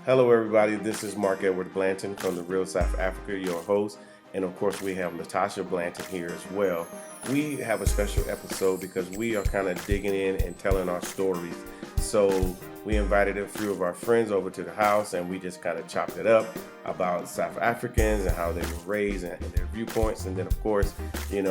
Hello, everybody. This is Mark Edward Blanton from the Real South Africa, your host. And of course, we have Latasha Blanton here as well. We have a special episode because we are kind of digging in and telling our stories. So we invited a few of our friends over to the house and we just kind of chopped it up about South Africans and how they were raised and their viewpoints. And then, of course, we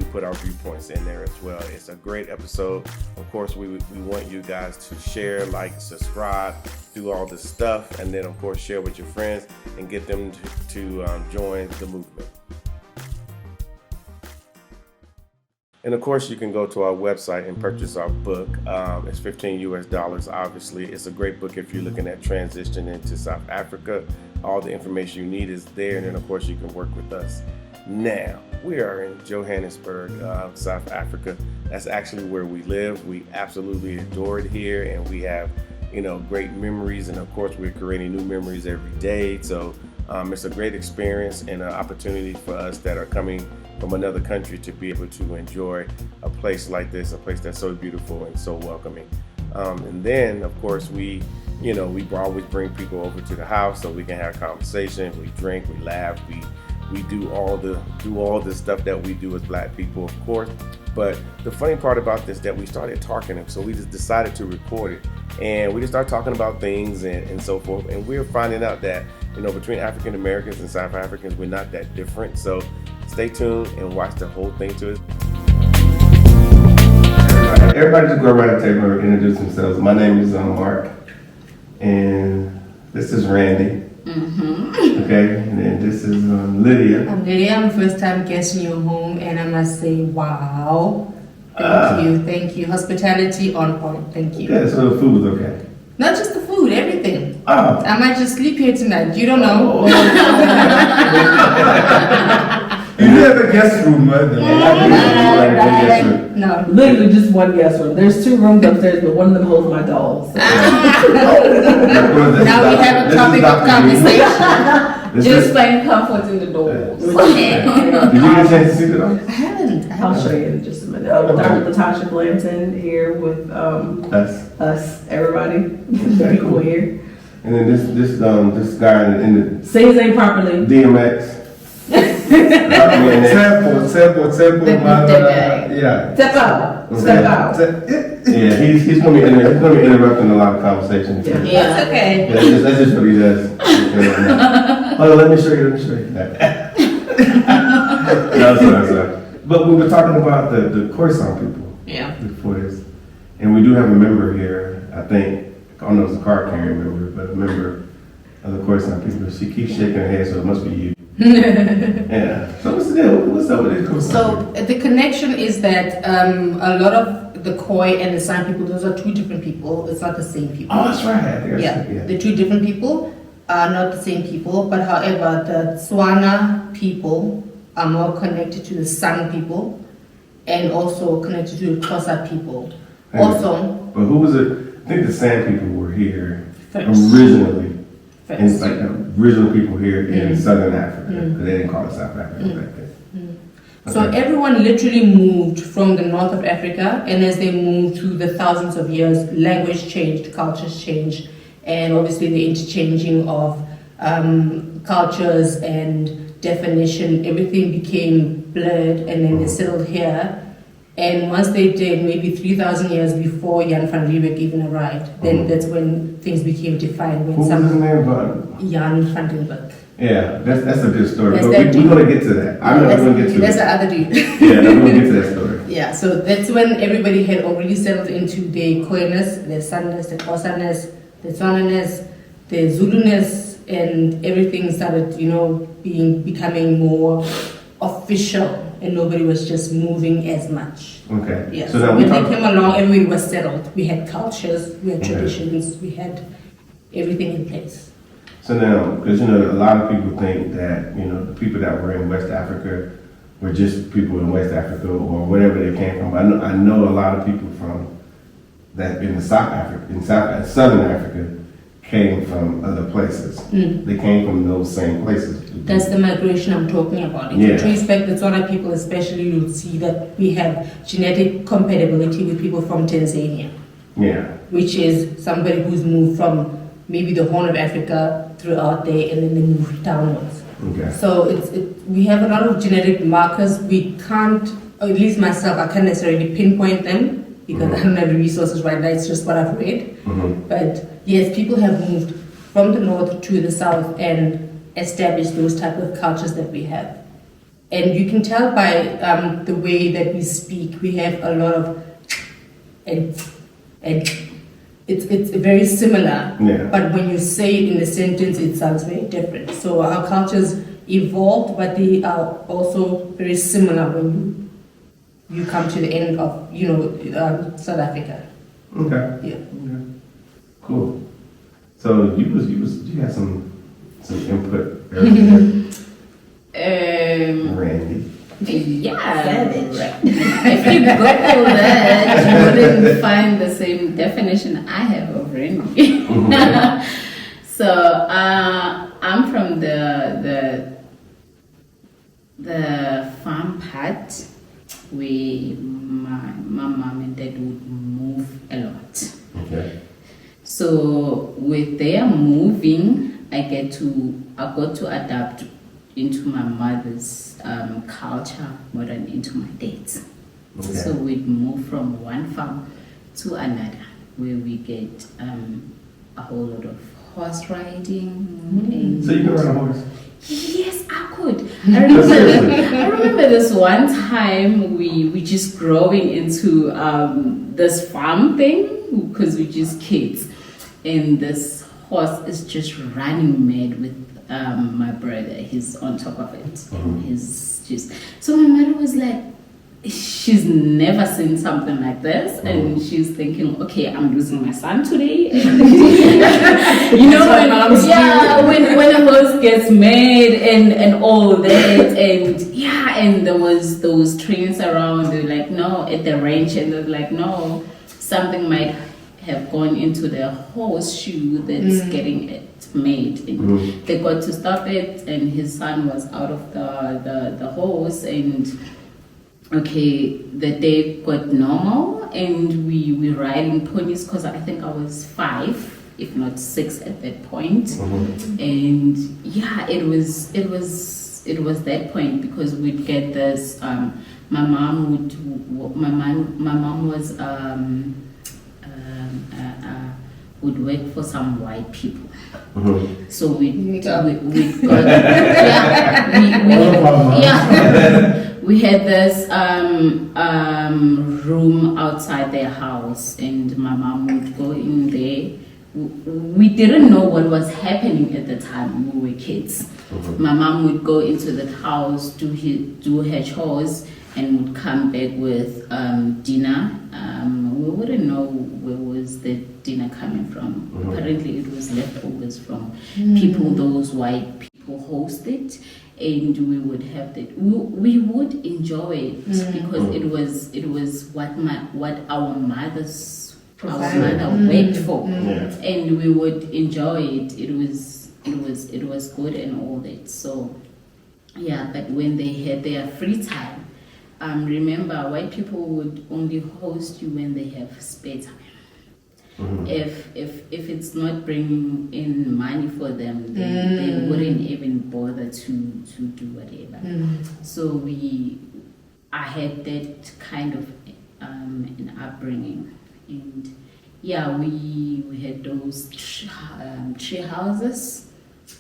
put our viewpoints in there as well. It's a great episode. Of course, we want you guys to share, like, subscribe, do all this stuff, and then, of course, share with your friends and get them to join the movement. And of course, you can go to our website and purchase our book. It's $15 US, obviously. It's a great book if you're looking at transition into South Africa. All the information you need is there. And then, of course, you can work with us. Now, we are in Johannesburg, South Africa. That's actually where we live. We absolutely adore it here. And we have, great memories. And of course, we're creating new memories every day. So it's a great experience and an opportunity for us that are coming from another country to be able to enjoy a place like this, a place that's so beautiful and so welcoming. And then, of course, we always bring people over to the house so we can have conversation. We drink, we laugh, we do all the stuff that we do as Black people, of course. But the funny part about this that we started talking, so we just decided to record it, and we just started talking about things and so forth. And we're finding out that between African Americans and South Africans, we're not that different. So stay tuned and watch the whole thing to it. Everybody just go around the table and introduce themselves. My name is Mark, and this is Randy. Mm-hmm. Okay, and then this is Lydia. I'm Lydia. I'm first time guest in your home, and I must say, wow. Thank you. Hospitality on point. Thank you. Yeah, so the food was okay. Not just the food, everything. Oh. I might just sleep here tonight. You don't know. You have a guest room, right? No. Literally just one guest room. There's 2 rooms upstairs, but one of them holds my dolls. So. Now we have a topic of conversation. Just find comfort in the dolls. Did you get a chance to see the dolls? I haven't. I'll show you in just a minute. Dr. Latasha Blanton here with us, everybody. Very cool here. And then this guy in the Say his name properly. DMX. Sample, yeah. Step out. Yeah, he's gonna be interrupting a lot of conversations. Yeah. That's okay. Yeah, that's just what he does. Hold on, let me show you. No, sorry. But we were talking about the Khoisan people. Yeah. Before this, and we do have a member here. I think I don't know if it's a card carrying member, but a member of the Khoisan people. She keeps shaking her head, so it must be you. Yeah. So what's up with this Khoisan? So the connection is that a lot of the Khoi and the San people, those are 2 different people. It's not the same people. Oh, that's right. Yeah, the 2 different people are not the same people, but however, the Tswana people are more connected to the San people and also connected to the Xhosa people. Also, but who was it? I think the San people were here first. Originally. First. And like the original people here in Southern Africa, because they didn't call it South Africa back then. Okay. So everyone literally moved from the north of Africa, and as they moved through the thousands of years, language changed, cultures changed, and obviously the interchanging of cultures and definition, everything became blurred, and then they settled here. And once they did, maybe 3,000 years before Jan van Riebeeck even arrived, then that's when things became defined. When Who was his name? Jan van Riebeeck. Yeah, that's a good story. That's But that we're going to get to that. I'm not going to get to that's that. the other dude. Yeah, I'm going to get to that story. Yeah, so that's when everybody had already settled into their Khoiness, their Sanness, their Xhosaness, their Tswananess, their Zuluness, and everything started, becoming more official. And nobody was just moving as much. Okay. Yeah. So So now when they came along, everybody was settled. We had cultures, we had traditions, we had everything in place. So now, because a lot of people think that the people that were in West Africa were just people in West Africa or wherever they came from. I know a lot of people from that in Southern Africa came from other places. They came from those same places. That's the migration I'm talking about. If you trace back the Tswana people especially, you'll see that we have genetic compatibility with people from Tanzania. Yeah. Which is somebody who's moved from maybe the Horn of Africa throughout there, and then they move downwards. Okay. So we have a lot of genetic markers. We can't, or at least myself, I can't necessarily pinpoint them because I don't have the resources right now. It's just what I've read. But yes, people have moved from the north to the south and established those type of cultures that we have. And you can tell by the way that we speak, we have a lot of and it's very similar. Yeah. But when you say it in a sentence, it sounds very different. So our cultures evolved, but they are also very similar when you come to the end of South Africa. Okay. Yeah. Okay. Cool. So you had some input earlier, Randy. Yeah. Savage. If you Google that, you wouldn't find the same definition I have of Randy. So I'm from the farm part where my mom and dad would move a lot. Okay. So with their moving, I got to adapt into my mother's culture more than into my dad's. Okay. So we'd move from one farm to another, where we get a whole lot of horse riding. And So you can ride a horse? yes, I could. I remember this one time we just growing into this farm thing because we're just kids, and this horse is just running mad with my brother. He's on top of it, and he's just. So my mother was like, she's never seen something like this, and she's thinking, okay, I'm losing my son today. when a horse gets mad and all that, and and there was those trains around. They're like, no, at the ranch, and they're like, no, something might have gone into the horseshoe that's getting it made. And they got to stop it, and his son was out of the horse, and okay, the day got normal, and we riding ponies because I think I was 5, if not 6 at that point. And it was that point because we'd get this. My mom was would work for some white people. So we got we had this room outside their house, and my mom would go in there. We didn't know what was happening at the time. We were kids. My mom would go into the house, do her chores, and would come back with dinner. We wouldn't know where was the dinner coming from. Apparently it was leftovers from people those white people hosted, and we would have that. We would enjoy it because it was what our mother worked for, and we would enjoy it. It was good and all that. So but when they had their free time, remember, white people would only host you when they have spare time. If it's not bringing in money for them, they wouldn't even bother to do whatever. So I had that kind of an upbringing, and we had those tree houses.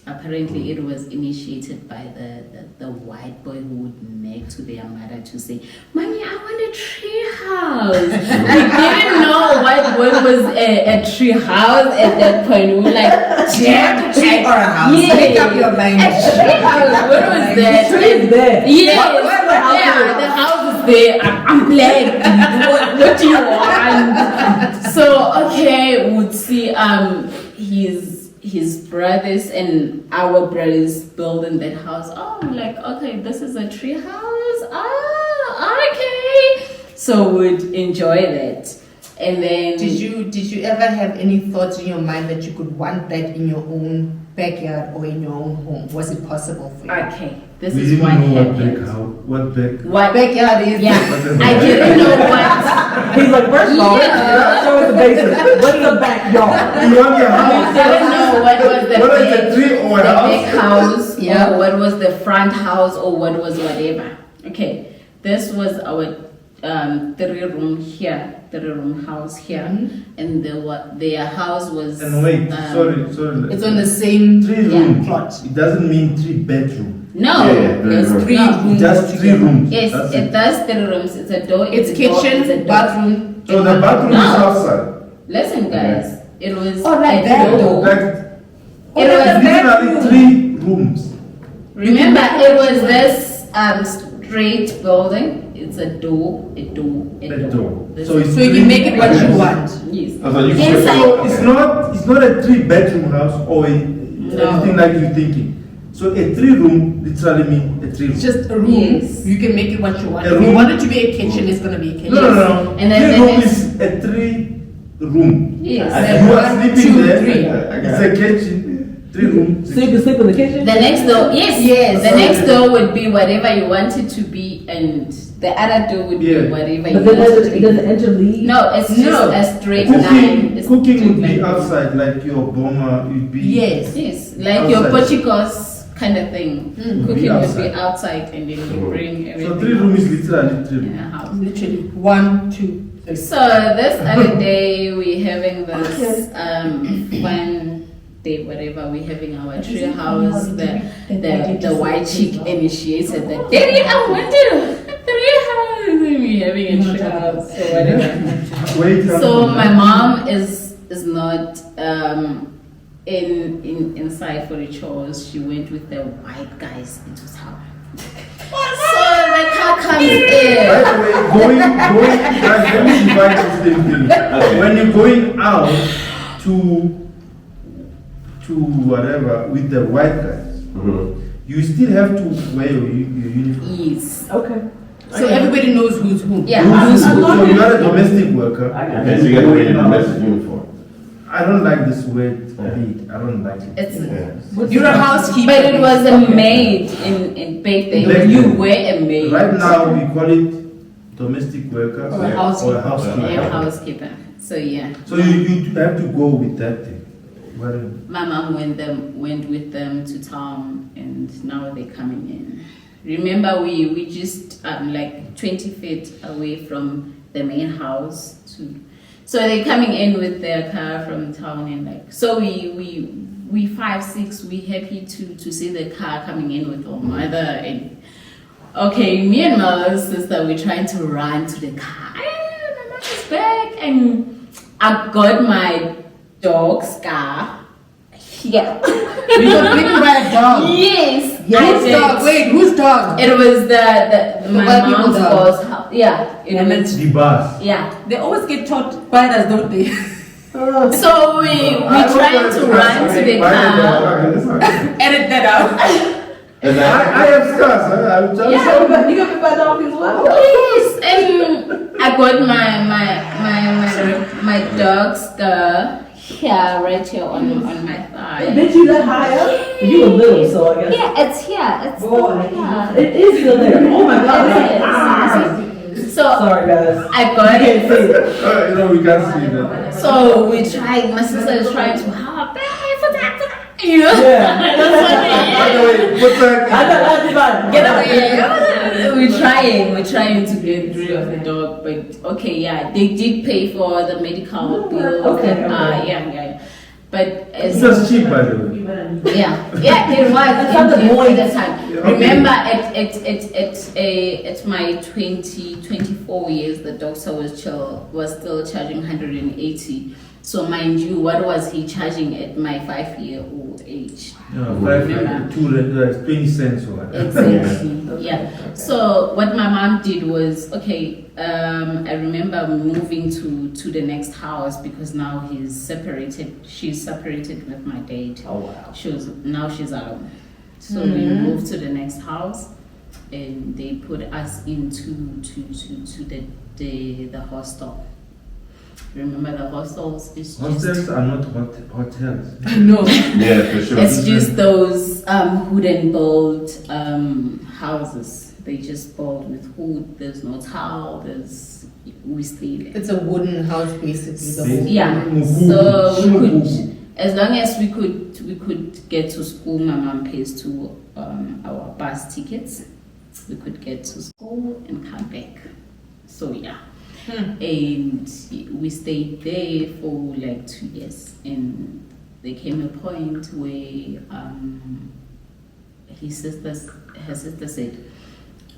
Apparently, it was initiated by the white boy who would nag to their mother to say, "Mommy, I want a tree house." We didn't know what was a tree house at that point. We were like, Tree or a house? Yeah. Make up your mind. A tree house. What was that? Tree is there. Yes. What The house is there. I'm black. What do you want? So we'd see his brothers and our brothers building that house. Oh, I'm like, okay, this is a tree house. Oh, okay. So we'd enjoy that. And then Did you ever have any thoughts in your mind that you could want that in your own backyard or in your own home? Was it possible for you? okay, this We is didn't what know what happened. back how what back. What? Backyard is Yeah, I didn't know what. He's like, first of all, Yeah. show us the basics. What's the backyard? You want your I house? didn't know what was the What is big, the tree or the house? big house, Yeah. or what was the front house, or what was whatever. Okay, this was our 3-room house here, and their house was. And wait, sorry. it's on the same 3 rooms. plot. It doesn't mean 3 bedroom. No, There's 3 No. rooms. Just 3 altogether. rooms. yes, That's it does 3 rooms. It's a door. It's a door, kitchen, it's a door. bathroom. So the bathroom is No. outside. Listen, guys, it was Oh, like a that. door. Like It was literally 3 rooms. Remember, it was this straight building. It's a door, a door, a A door. door. This So is- it's So you can make it what you want. Yes. Oh, so you can Inside. So it's not a 3 bedroom house or anything like you're thinking. So a 3 room literally means a 3 room. It's just a room. Yes. You can make it what you want. A If you room. want it to be a kitchen, it's gonna be a kitchen. No. And then 3 room it's- is a 3 room. Yes. Then You are 1, sleeping 2, there. 3. It's a kitchen. 3 room. So you can sleep in the kitchen? The next door, yes, Yes. The next door would be whatever you want it to be, and the other door would Yeah. be whatever you But want then it to it be. doesn't enter leave? No, it's just No. a straight line. Cooking, It's cooking straight would be line. outside, like your boma would be. Yes. Yes, like your Outside. porticos kind of thing. Cooking would be outside. outside, and then you bring So everything 3 room is literally 3 in room. a house. Literally 1, 2, 3. So this other day we having this fun day, whatever, we having our tree house. The white chick initiated that. Daddy, I want to tree house. And we having a tree house. So whatever. Wait. So my mom is not inside for the chores. She went with the white guys into town. So the car comes in. By the way, guys, let me divide this thing. When you're going out to whatever with the white guys, you still have to wear your uniform. Yes. Okay. So everybody knows who's who. Yeah. So you are a domestic worker. Okay, so you got to wear your domestic uniform. I don't like this word beat. I don't like it. It's, You're a housekeeper. but it was a maid in back then. Back You then. were a maid. Right now we call it domestic worker Or a housekeeper. A housekeeper. housekeeper. So yeah. So you have to go with that thing. What My mom went with them to town, and now they're coming in. Remember, we just like 20 feet away from the main house. So they're coming in with their car from town, and like so we 5, 6. We happy to see the car coming in with our mother. And okay, me and my sister, we're trying to run to the car. My mom is back, and I got my dog's car. Yeah. You got bitten by a dog. Yes. Whose dog? Wait, whose dog? It was the my white people's mom's dog. boss house. Yeah. It was, the bus. yeah. They always get taught spiders, don't they? So we tried to run to the car. Edit that out. And I have scars. I'm just Yeah. You got bit by a dog as well? Yes, and I got my dog's here, right here on my thigh. Did you that high up? You were little, so I guess. Yeah, it's here. It's still here. It is still there. Oh my god. It Ah. is. So Sorry, guys. I got it. we can't see that. So we tried. My sister is trying to help. Hey, for that. Yeah. By the way, what's that? I got divine. Get away. We're trying to get rid of the dog, but okay, yeah, they did pay for the medical bill. Okay. Yeah. But as It was cheap, by the way. yeah, it was not the indeed point. at the time. Okay. Remember, at my 24 years, the doctor was still charging 180. So mind you, what was he charging at my 5-year-old age? No, 20 cents or whatever. Exactly. Yeah. So what my mom did was, okay, I remember moving to the next house because now she's separated with my dad. Oh wow. She's alone. So we moved to the next house, and they put us into the hostel. Remember the hostels? It's Hostels just, are not hotels. No. Yeah, for sure. it's just those wooden built houses. They just built with wood. There's no tile. We stayed there. It's a wooden house basically. The whole Yeah. So we could, as long as we could get to school. My mom pays to our bus tickets. We could get to school and come back. So yeah. And we stayed there for like 2 years, and there came a point where her sister said,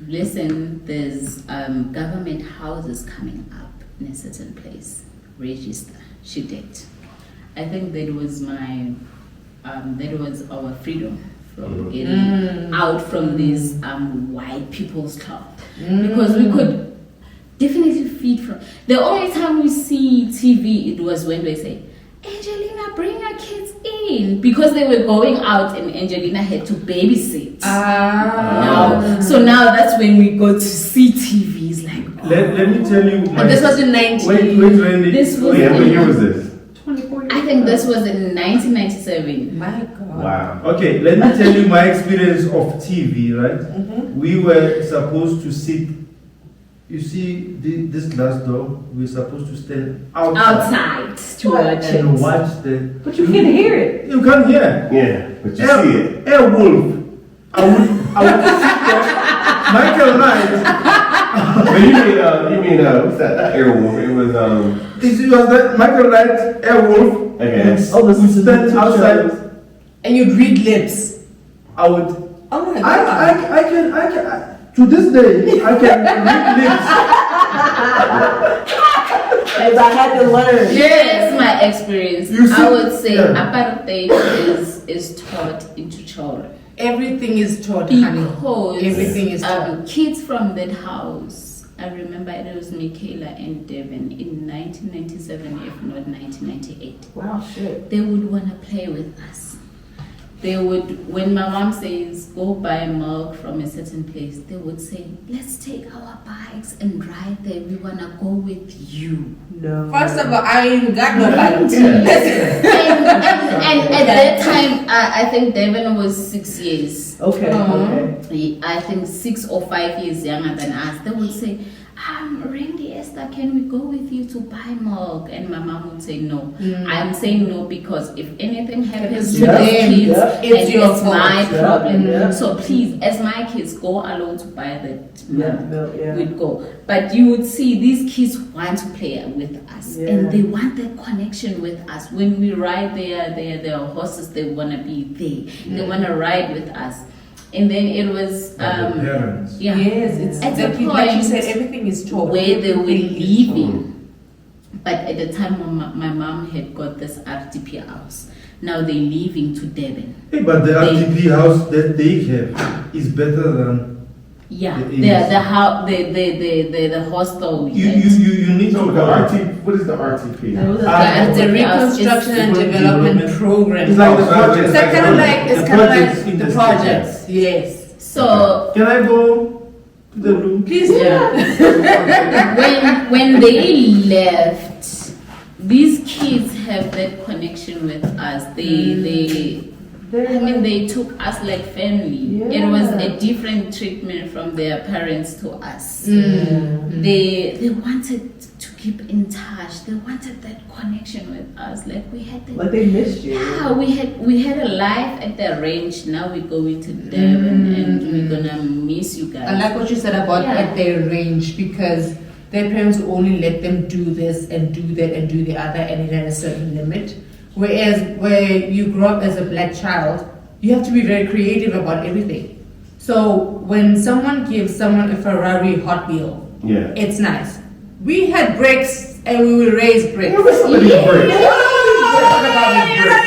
listen, there's government houses coming up in a certain place, register. She did. I think that was our freedom from getting out from this white people's club, because we could definitely feed from. The only time we see TV, it was when they say, Angelina, bring your kids in, because they were going out and Angelina had to babysit. So now that's when we go to see TV. It's like, Let me tell you. And this was in 19. Wait, Randy. This was Yeah, what year was this? 24 years I think this was in 1997. My God. Wow. Okay, let me tell you my experience of TV, right? We were supposed to sit, you see this glass door, we were supposed to stand outside To watch it. and watch the... But you can hear it. You can't hear. Yeah, but you see it. Airwolf. I would sit there, Michael Knight. But you mean what's that? Not Airwolf. It was It was that Michael Knight, Airwolf. Okay. And Oh, this we is stand the outside. And you'd read lips. I would... Oh my God. I can, to this day, I can read lips. As I had to learn. Here's my experience. You see- I would say yeah. apartheid is taught into children. Everything is taught, honey. Because Everything is taught. kids from that house, I remember it was Michaela and Devin in 1997, if not 1998. Wow, shit. They would want to play with us. They would, when my mom says, go buy milk from a certain place, they would say, let's take our bikes and ride there. We want to go with you. No. First of all, I ain't got no light. And at that time, I think Devin was 6 years. Okay, okay. I think 6 or 5 years younger than us. They would say, Randy, Esther, can we go with you to buy milk? And my mom would say no. I'm saying no because if anything happens to Yeah, the kids, yeah. It's and your it's fault. my Yeah, problem. yeah. So please, as my kids go alone to buy that milk, Milk, yeah. we'd go. But you would see these kids want to play with us, Yeah. and they want that connection with us. When we ride their horses, they want to be there. They want to ride with us. And then it was parents. yeah. Yes, it's At the exactly like you point said, everything is taught. where they were Everything is leaving. But at the time, my mom had got this RTP house. Now they're leaving to Devon. Hey, but the RTP house that they have is better than Yeah, It the how the hostel. we had. you need So to the RT, what is the RTP? That was a- It's a Yeah, reconstruction and it's- development program. It's like the Oh, project. It's kind of like The projects in the the projects. Yes. So Can I go to the room? Please. when they left, these kids have that connection with us. They took us like family. It was a different treatment from their parents to us. They wanted to keep in touch. They wanted that connection with us. Like we had that. Like they missed you. Yeah, we had a life at the range. Now we're going to Devon and we're gonna miss you guys. I like what you said about Yeah. at their range, because their parents will only let them do this and do that and do the other, and it had a certain limit. Whereas where you grow up as a black child, you have to be very creative about everything. So when someone gives someone a Ferrari Hot Wheel, Yeah. it's nice. We had bricks and we will raise bricks. What was some of these bricks? Talk about these bricks.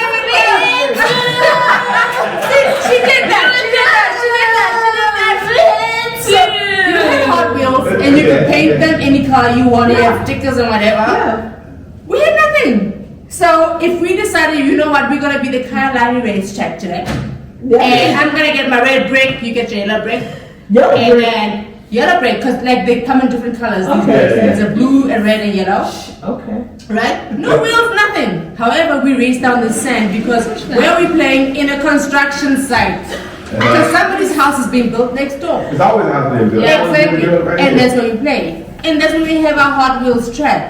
She did that. You had Hot Wheels and you could paint them any color you want. You have stickers and whatever. We had nothing. So if we decided, you know what, we're gonna be the Carolina racetrack today, and I'm gonna get my red brick, you get your yellow brick, and then Yellow brick, because like they come in different colors. These Okay. bricks. There's a blue, a red, and yellow. Okay. Right? No wheels, nothing. However, we race down the sand because where are we playing? In a construction site. Because somebody's house is being built next door. It's always out there. Bill. Exactly. Right And here. that's where we play. And that's when we have our Hot Wheels track.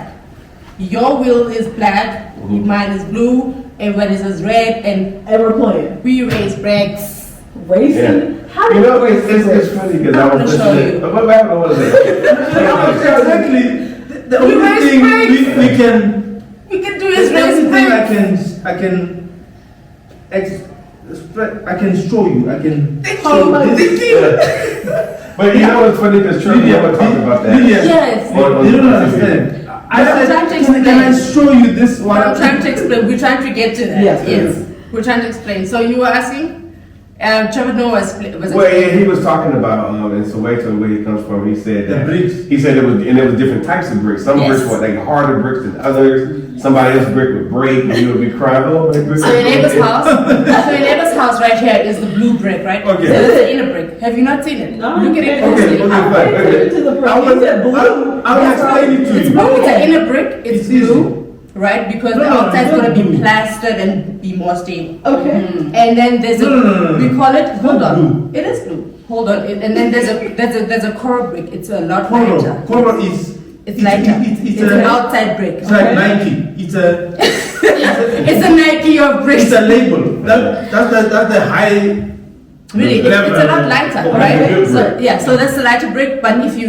Your wheel is black, mine is blue, everybody's is red, and And we're playing. we race bricks. Racing? Yeah. How do You know, race it's funny because I I'm was gonna show listening. you. What happened? What was it? Exactly. The only raise thing bricks. we can, We can do the is race only thing bricks. I can show you. I can Oh, show my this. But you know what's funny because Trevor Lydia, never talked about that. Lydia, Yes. you don't understand. I But I'm said, trying to can I explain. show you this What one? I'm trying to explain, we're trying to get to that. Yes. We're trying to explain. So you were asking? Trevor Noah was Well, yeah, he was talking about in Soweto, where he comes from. He said The that bricks. He said there was different types of bricks. Some Yes. bricks were like harder bricks than others. Somebody else's brick would break, and you would be crying. Oh, my brick. So your neighbor's house, right here is the blue brick, right? Okay. So this is the inner brick. Have you not seen it? No, Look at it okay, closely. okay, I fine. paid attention to the I brick. will, You said blue. I will explain it to It's you. blue. It's an inner brick. It's It's easy. blue, right? Because No, the no, no, outside's it's not gonna be blue. plastered and be more stable. Okay. And then there's a No, no, no, no, no. we call it. Hold not on. blue. It is blue. Hold on. And then there's a coral brick. It's a lot lighter. Color is. It's lighter. It's an outside brick. It's like Nike. It's a. It's a Nike of bricks. It's a label. That's the high. Really, it's a lot lighter, Okay. right? Good So brick. yeah, so that's the lighter brick. But if you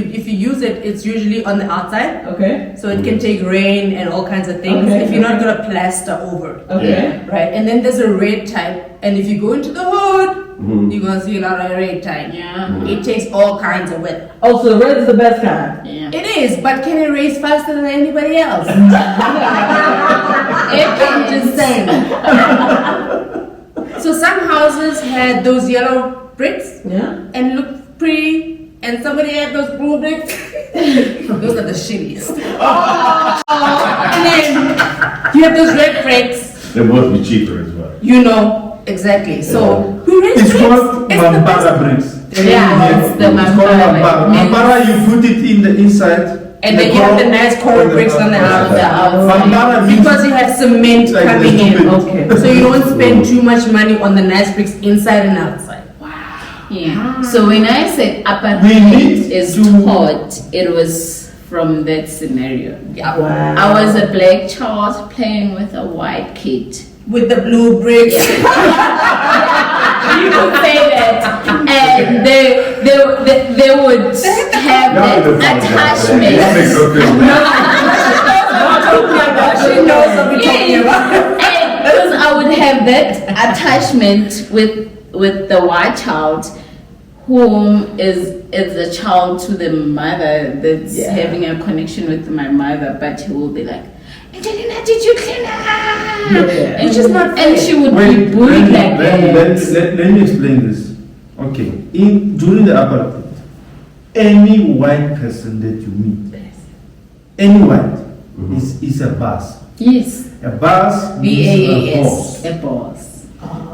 use it, it's usually on the outside, Okay. so it can take rain and all kinds of things. Okay, If you're not okay. gonna plaster over, it, Okay. right? And then there's a red type, and if you go into the hood, Mhm. you're gonna see a lot of red type. Yeah. It takes all kinds of weather. Oh, so the red is the best kind. Yeah. It is, but can it race faster than anybody else? I'm just saying. So some houses had those yellow bricks Yeah. and looked pretty, and somebody had those blue bricks. Those are the shittiest. And then you have those red bricks. It must be cheaper as well. You know exactly. So who raised It's bricks? called It's the Mambara best. bricks. Yeah, it's the It's called Mambara. Mambara. Mambara, you put it in the inside. And then you have the nice coral bricks on the outside. Mambara means Because you have cement like coming the in. stupid. Okay. So you don't spend too much money on the nice bricks inside and outside. Yeah. So when I said We apartheid need is to- taught, it was from that scenario. Yeah. Wow. I was a black child playing with a white kid. With the blue bricks. You could say that, and they would have that attachment. She knows what we're talking about. Because I would have that attachment with the white child, whom is the child to the mother that's Yeah. having a connection with my mother, but he will be like, Angelina, did you clean up? Yeah. And she's not, and she would be Wait, bullied like that. let me explain this. Okay, during the apartheid, any white person that you meet, any white, is a boss. Yes, A boss means a BAAS. boss. a boss.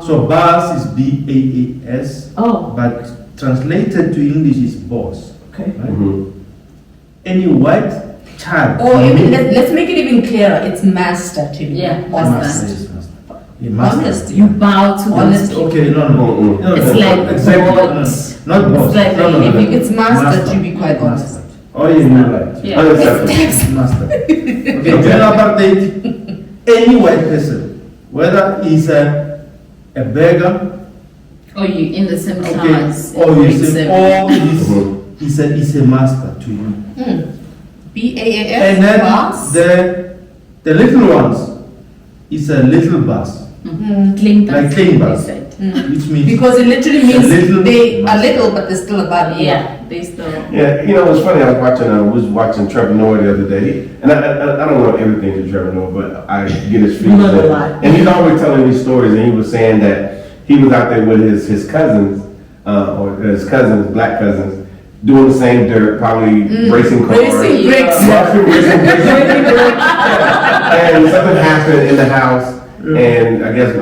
So boss is BAAS, Oh. but translated to English is boss. Okay. Right? Any white child. Or even let's make it even clearer. It's master to me. Yeah, Master, Honest. yes, master. Yeah, master. Honesty. You bow to Honest. the Okay, no. It's like exactly. boss. Not boss. like no, no, no. It's master, to be quite Master. honest. Oh, yeah, you're right. Yeah. Unacceptable. Master. Okay, during apartheid, any white person, whether he's a beggar, Or you in the same okay, class. or grade he's seven. he's a master to you. BAAS. And then boss. the little ones is a little boss, Clean like bus, clean they bus, said. which means Because it literally means little they are master. little, but they're still above you. Yeah, they still. Yeah, you know, it's funny. I was watching Trevor Noah the other day, and I don't know everything to Trevor Noah, but I get his feelings. learn a lot. And he's always telling these stories, and he was saying that he was out there with his cousins, or his cousins, black cousins, doing the same dirt, probably racing cars. Racing bricks. And something happened in the house, and I guess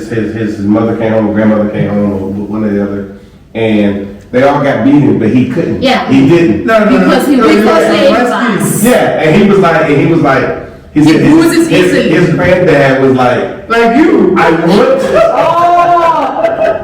his mother came home, or grandmother came home, or one or the other, and They all got beaten, but he couldn't. Yeah. He didn't. Because he was yeah, fast. Yeah, and he was like, he said bruises easily. his granddad was like you. I want to.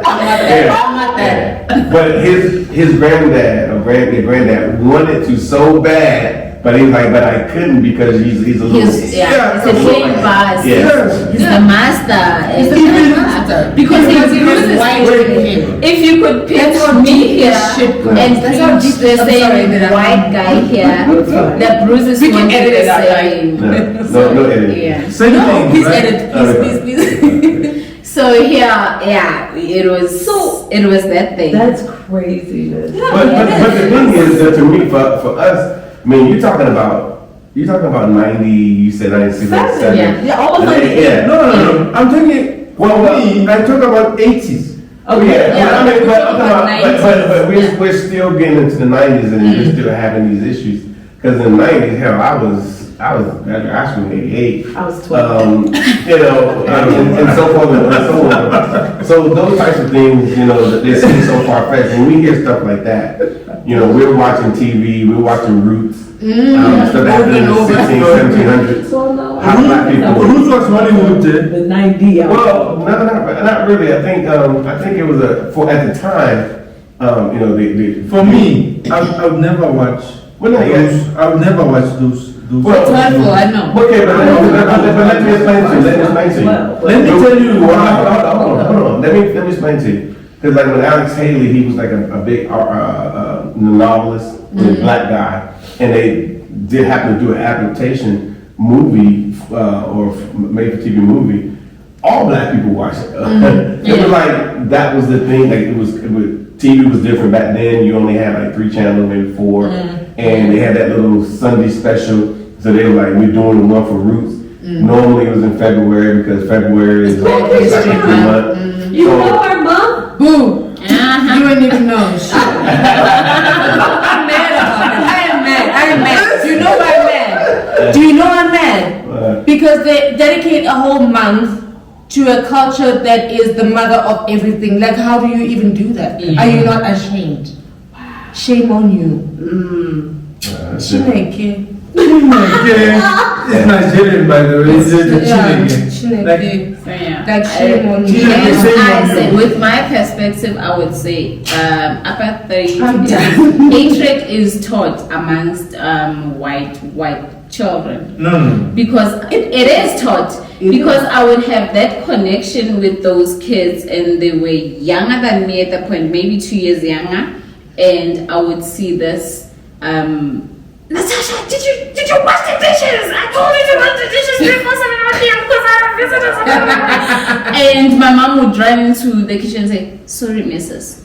I'm not that. But his granddad or granddad wanted to so bad, but he was like, but I couldn't because he's a little. He's a big boss. Yeah. He's the master. He's the master. Because he has bruises white people. in him. If you could That's how pinch me deep here this shit goes. and That's how pinch deep the this- I'm sorry same that I'm- white guy here, the bruises We can won't be edit the it out, same. No editing. Yeah. Same No, thing. please right? edit. Please. So here, yeah, it was that thing. That's craziness. But the thing is that to me, for us, I mean, you're talking about 90. You said 96, 97. Yeah. Yeah, almost And like then, yeah. No. I'm talking. Well, Me, I talk about 80s. Yeah, Yeah, I mean, but, I'm about talking about- but we're still getting into the 90s and we're still having these issues. Because in the 90s, hell, I was actually in 88. I was 12. You know, and so forth and so on. So those types of things, you know, that they seem so far fetched. When we hear stuff like that, you know, we're watching TV, we're watching Roots, stuff that happened in the 1600s, 1700s. So no. How black people. Who was Hollywood? The 90. Well, not really. I think it was at the time, you know, For me, I would never watch. Well, no, yeah. I would never watch those. Well, It's hurtful, I know. Okay, but let me explain to you. Let me tell you why. Hold on. Let me explain to you. Because like when Alex Haley, he was like a big novelist, black guy, and they did happen to do an adaptation movie or made for TV movie. All black people watched it. It was like that was the thing. Like it was TV was different back then. You only had like 3 channels, maybe 4, and they had that little Sunday special. So they were like, we're doing the one for Roots. Normally it was in February because February is like a month. You know our mom? Boo. Uh-huh. You wouldn't even know. Shit. I'm mad about it. I am mad. Do you know why I'm mad? Do you know I'm mad? Because they dedicate a whole month to a culture that is the mother of everything. Like, how do you even do that? Are you not ashamed? Shame on you. Chineke. It's Nigerian, by the way. It's the Chineke. Chineke. So, yeah. Like, shame on you. Chineke, Yes, shame I on said, you. with my perspective, I would say apartheid, I'm done. hatred is taught amongst white children. No. Because it is taught. Because I would have that connection with those kids, and they were younger than me at the point, maybe 2 years younger, and I would see this. Natasha, did you wash the dishes? I told you to wash the dishes before 7 p.m. because I have visitors. And my mom would drive into the kitchen and say, "Sorry, Mrs."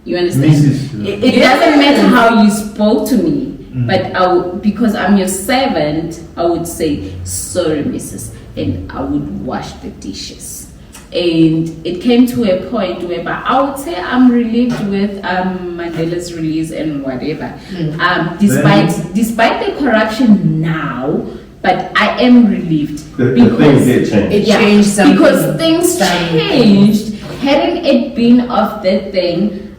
You understand? Mrs. It doesn't matter how you spoke to me, but because I'm your servant, I would say, "Sorry, Mrs." And I would wash the dishes. And it came to a point where I would say I'm relieved with Mandela's release and whatever. Despite the corruption now, but I am relieved The things did change. It changed something. because things changed. Hadn't it been of that thing,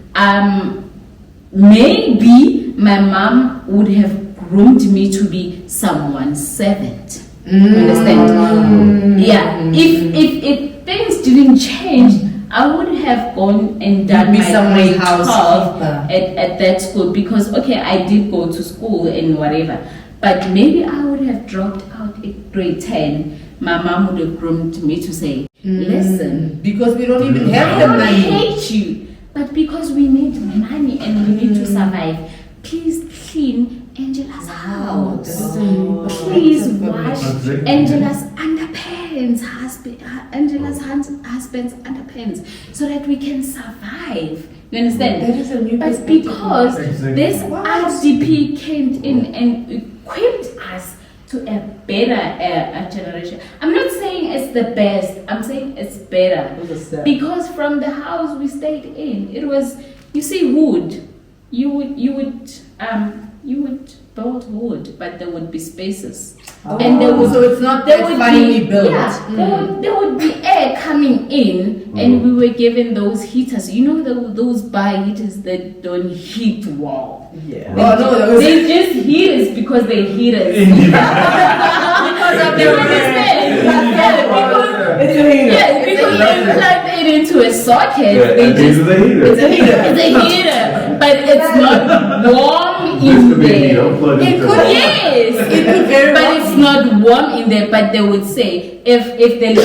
maybe my mom would have groomed me to be someone's servant. Understand? Yeah. If things didn't change, I would have gone and done be my someone's grade 12 housekeeper. at that school, because okay, I did go to school and whatever, but maybe I would have dropped out at grade 10. My mom would have groomed me to say, listen, Because we don't even I have the don't money. hate you, but because we need money and we need to survive, please clean Angela's house. Please wash Angela's underpants, Angela's husband's underpants, so that we can survive. You understand? That is a new But perspective. because Exactly. this RDP came in and equipped us to a better generation. I'm not saying it's the best. I'm saying it's better. It was a step. Because from the house we stayed in, it was, you see, wood. You would build wood, but there would be spaces, and there would so it's not there that would finely be built. yeah, there would be air coming coming in, and we were given those heaters. You know those bar heaters that don't heat well. Yeah. Oh no, They just heat us because they heat us. Because of the It's a heater. yeah, because they plugged it into a socket. Yeah, They and just it's a heater. it's a heater. it's a heater, but it's not warm This in could be a heater. there. Unplug It it. could- Yes, It could very but well it's be. not warm in there. But they would say if the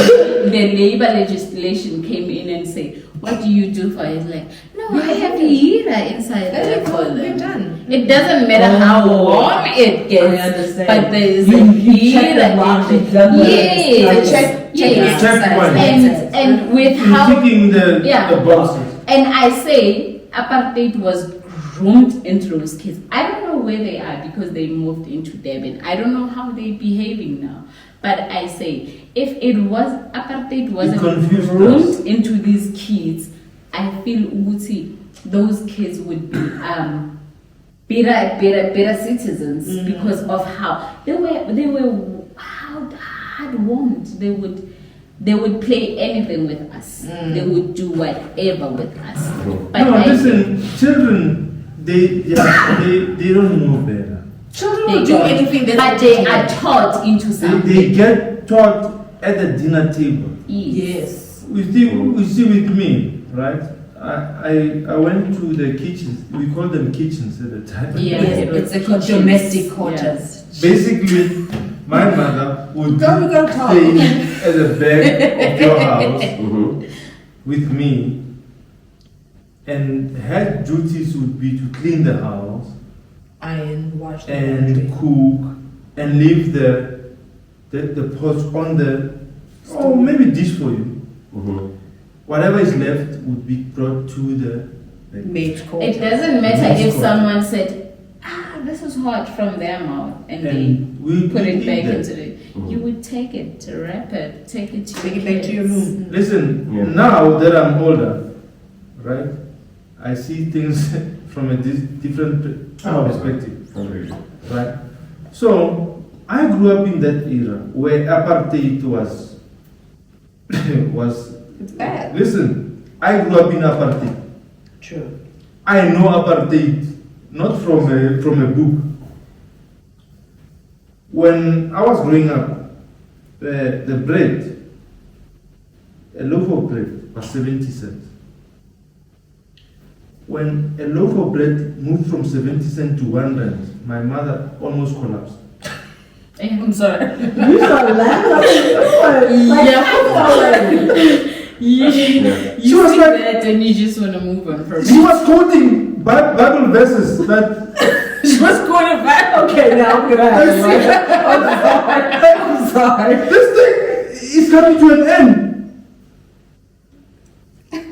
labor legislation came in and say, what do you do for it? It's like, no, I have a heater inside Let there it for go, be them. done. It doesn't matter how warm it I gets, understand. but there is You- a you check heater the in box, there. you done the- Yes, Check yes. the exercise. And with how Kicking the Yeah. boxes. and I say apartheid was groomed into those kids. I don't know where they are because they moved into Durban. I don't know how they're behaving now. But I say, if it was apartheid wasn't confused groomed us. into these kids, I feel Uguti, those kids would be better citizens because of how they were hard warmed. They would play anything with us. They would do whatever with us. But No, I listen, children, they don't know better. Children They will do don't. anything that But they are taught into something. They get taught at the dinner table. Yes. We see with me, right? I went to the kitchens. We call them kitchens at the time. Yeah. Yes, it's a domestic quarters. Basically, my mother would Go, we gotta talk. stay at the back of your house Mhm. with me, and her duties would be to clean the house Iron, wash the and laundry. cook and leave the pots on the maybe dish for you. Mhm. Whatever is left would be brought to the Maid's quarters. It doesn't matter Yes, if correct. someone said, this is hot from their mouth, and they and we put it eat back that. into it. You would take it, wrap it, take it to Take your it back to your kids. room. Listen, Yeah. now that I'm older, right, I see things from a different perspective, right? So I grew up in that era where apartheid was was. It's bad. Listen, I grew up in apartheid. True. I know apartheid not from a book. When I was growing up, the bread, a loaf of bread was 70 cents. When a loaf of bread moved from 70 cents to 1 rand, my mother almost collapsed. I'm sorry. You start laughing. You She was see like- that and you just want to move on from She it. was quoting Bible verses that She was going to back. Okay, now I'm gonna have to laugh. I'm sorry. this thing is coming to an end.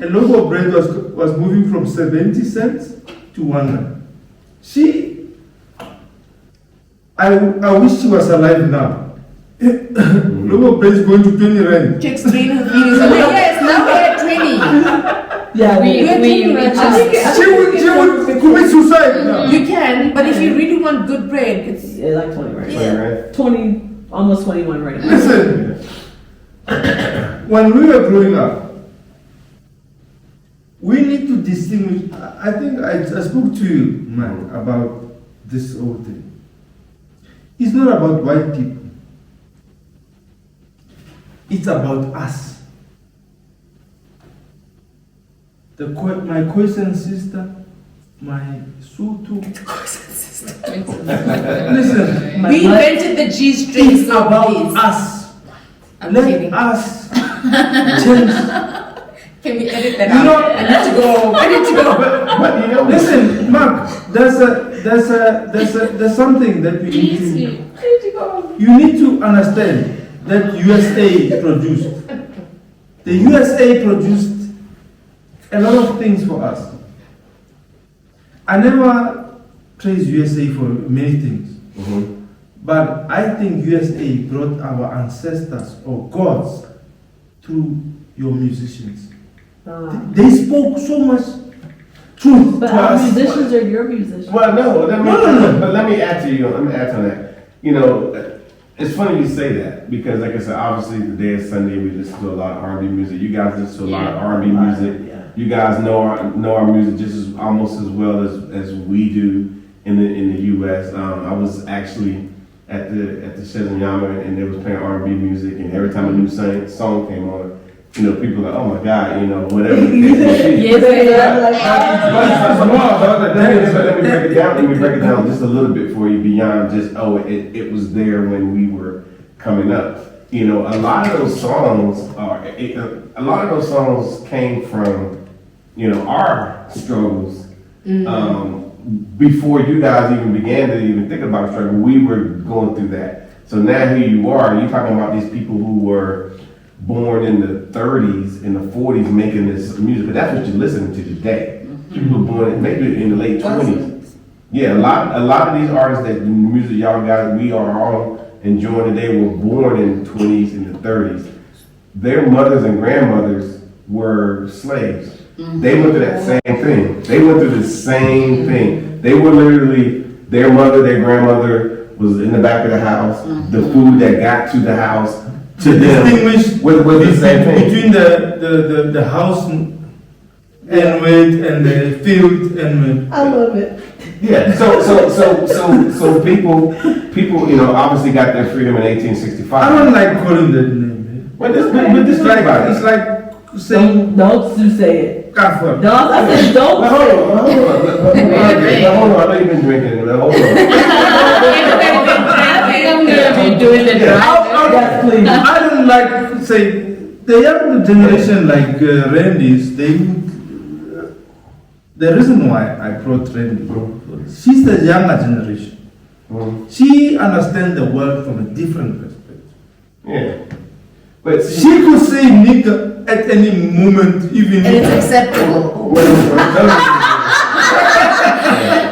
A loaf of bread was moving from 70 cents to 1 rand. I wish she was alive now. Loaf of bread is going to 20 rand. To explain her feelings. I'm like, yes, now we're at 20. Yeah, We I She would commit suicide now. You can, but if you really want good bread, it's Yeah, like 20 right Yeah. Right. 20, almost 21 right now. Listen, when we were growing up, we need to distinguish. I think I spoke to you, Mike, about this whole thing. It's not about white people. It's about us. My Khoisan sister, my Sutu. Listen, My we butt- invented the G strings it's about nowadays. us. I'm Let kidding. us change. Can we edit that You out? know- I need to go. I need to go. But you know, Listen, Mark, there's something that we need Easy. to. You need to understand that USA produced. The USA produced a lot of things for us. I never praise USA for many things, Mhm. but I think USA brought our ancestors or gods through your musicians. They spoke so much truth But to our us. musicians are your musicians. Well, no. No. But let me add to you. Let me add to that. You know, It's funny you say that because, like I said, obviously today is Sunday. We listen to a lot of R&B music. You guys listen to a lot of R&B music. Yeah. You guys know our music just as almost as well as we do in the U.S. I was actually at the Shezanyama and they was playing R&B music, and every time a new song came on, you know, people were like, oh my God, you know, whatever. The case may be. Yes, Let me break it down just a little bit for you beyond just, it was there when we were coming up. You know, a lot of those songs came from, you know, our struggles. Before you guys even began to even think about struggle, we were going through that. So now here you are, you're talking about these people who were born in the 30s, in the 40s, making this music, but that's what you're listening to today. People born maybe in the late 20s. Yeah, a lot of these artists that the music y'all guys we are all enjoying today were born in the 20s and the 30s. Their mothers and grandmothers were slaves. They went through that same thing. They went through the same thing. They were literally, their mother, their grandmother was in the back of the house. The food that got to the house to them was the same thing. Between the house and the field and I love it. Yeah. So people, you know, obviously got their freedom in 1865. I don't like calling that name. But this think about it. It's like saying Don't you say it. Kafir. Don't. I said don't Hold say it. on. Hold on. I know you've been drinking. Hold on. I think I'm gonna be doing the drive. Yes, please. I don't like to say the younger generation like Randy's. The reason why I brought Randy, she's the younger generation. She understands the world from a different perspective. Yeah. But She could say nigga at any moment, even And it's acceptable.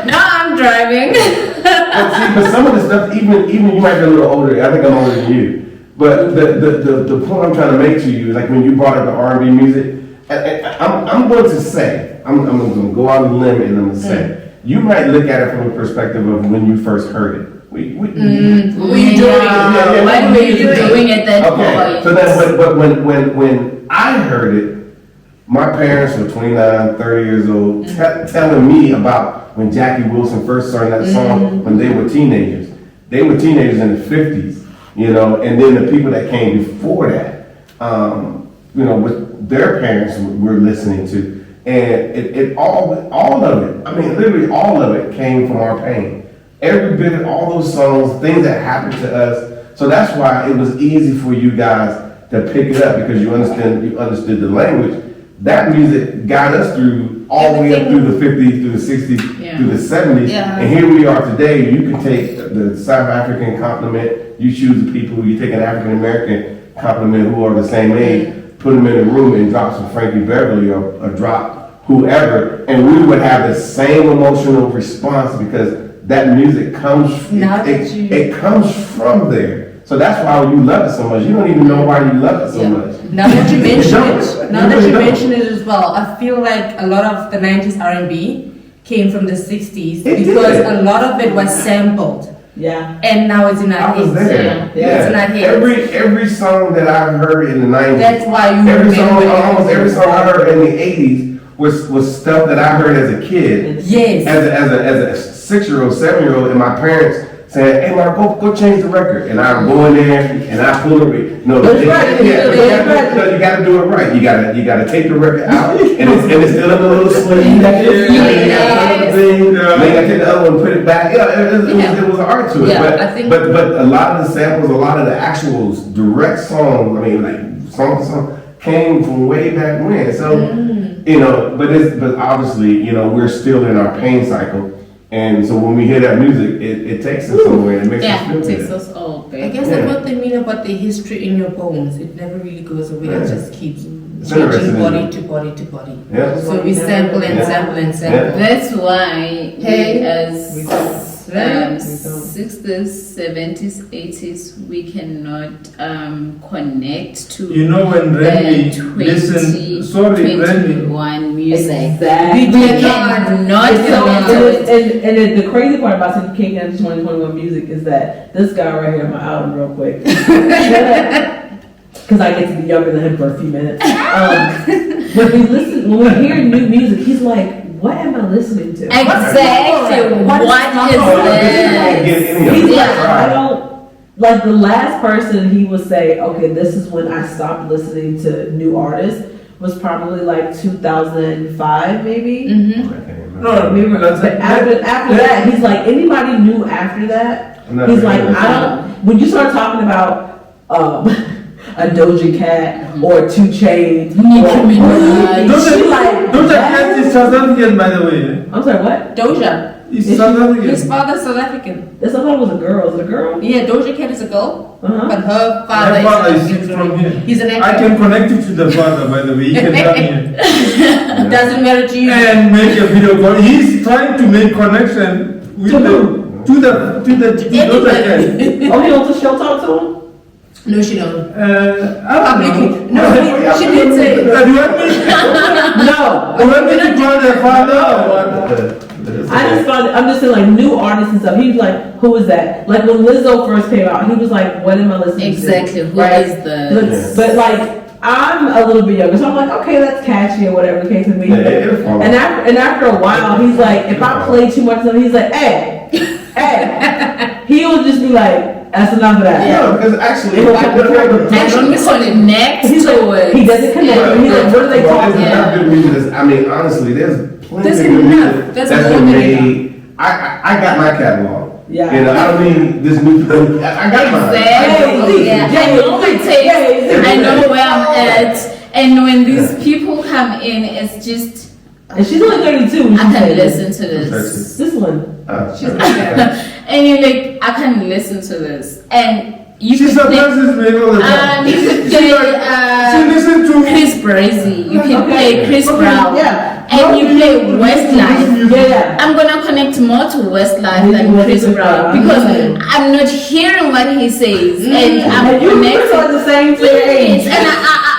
Now I'm driving. but some of the stuff, even you might be a little older. I think I'm older than you. But the point I'm trying to make to you is like when you brought up the R&B music. I'm going to say I'm going to go out on a limb and I'm going to say you might look at it from a perspective of when you first heard it. What were you doing? What were you doing at that point? So then, but when I heard it, my parents were 29, 30 years old, telling me about when Jackie Wilson first started that song when they were teenagers. They were teenagers in the 50s, you know, and then the people that came before that, you know, what their parents were listening to. And it all of it, I mean, literally all of it came from our pain. Every bit of all those songs, things that happened to us. So that's why it was easy for you guys to pick it up because you understood the language. That music got us through all the way up through the 50s, through the 60s, through the 70s. Yeah. And here we are today. You can take the South African compliment, you choose the people, you take an African American compliment who are the same age, put them in a room and drop some Frankie Beverly or drop whoever, and we would have the same emotional response because that music comes, it comes from there. So that's why you love it so much. You don't even know why you love it so much. Now that you mention it as well, I feel like a lot of the 90s R&B came from the 60s because a lot of it was sampled. Yeah. And now it's in our I was heads. there. It's in our heads. Every song that I've heard in the 90s. That's why you almost every song I heard in the 80s was stuff that I heard as a kid. Yes. As a 6-year-old, 7-year-old, and my parents saying, "Hey, Mark, go change the record," and I go in there and I pull it. No, you got to do it right. You got to take the record out, and it's still in the little sling. Then you got to take the other one, put it back. It was an art to it. Yeah, but a lot of the samples, a lot of the actual direct songs, I mean, like song to song, came from way back when. So you know, but obviously, you know, we're still in our pain cycle. And so when we hear that music, it takes us somewhere and it makes us feel it takes good. us all back. I guess that's what they mean about the history in your bones. It never really goes away. It just keeps interesting, changing body to body to body. Yeah. So we sample and sample and sample. That's why we as 60s, 70s, 80s, we cannot connect to You know when Remy listen, sorry, Remy. 21 music. Exactly. We cannot And so, connect to it. and the crazy part about saying you can't get into 2021 music is that this guy right here, my album real quick. Because I get to be younger than him for a few minutes. When we hear new music, he's like, what am I listening to? Exactly. What is this? He's like, I don't, like the last person he would say, okay, this is when I stopped listening to new artists, was probably like 2005 maybe. Mm-hmm. No, But after that, he's like, anybody new after that? He's like, I don't, when you start talking about a Doja Cat or 2 Chainz, Doja Cat is South African, by the way. I'm sorry, what? Doja. He's South African. His father's South African. This I thought was a girl. Is it a girl? Yeah, Doja Cat is a girl, Uh-huh. but her father My father is is from here. He's an I actor. can connect you to the father, by the way. He can come here Doesn't matter to you. and make a video call. He's trying to make connection with To the who? to Doja Cat. Oh, he wants to show talk to him? No, she don't. I don't Publicly. know. No, she did say. Do you want me? No. You want me to call the father or what? I'm just saying like new artists and stuff. He was like, who is that? Like when Lizzo first came out, he was like, what am I listening Exactly. to? Who is the? But like, I'm a little bit younger, so I'm like, okay, that's catchy or whatever the case may be. And after a while, he's like, if I play too much of him, he's like, hey. He will just be like, that's enough of that. Yeah, because actually, Actually, we connect He's to like, it. he doesn't connect. He's like, what are they talking There's about? enough good music. I mean, honestly, there's plenty There's of good enough. music There's that's more been than made. I got my catalog. Yeah. You know, I don't mean this new people. I got mine. Exactly. Yeah. I know my taste. I know where I'm at. And when these people come in, it's just And she's only 32. I can listen to this. This one. And you're like, I can listen to this. And you She could play, surprises me all the time. you could She play listen to Chris Brazy. You can play Chris Brown. Yeah. And you play Westlife. Yeah. I'm gonna connect more to Westlife than Chris Brown because I'm not hearing what he says, and I'm And you connecting. are the same Yes, thing. and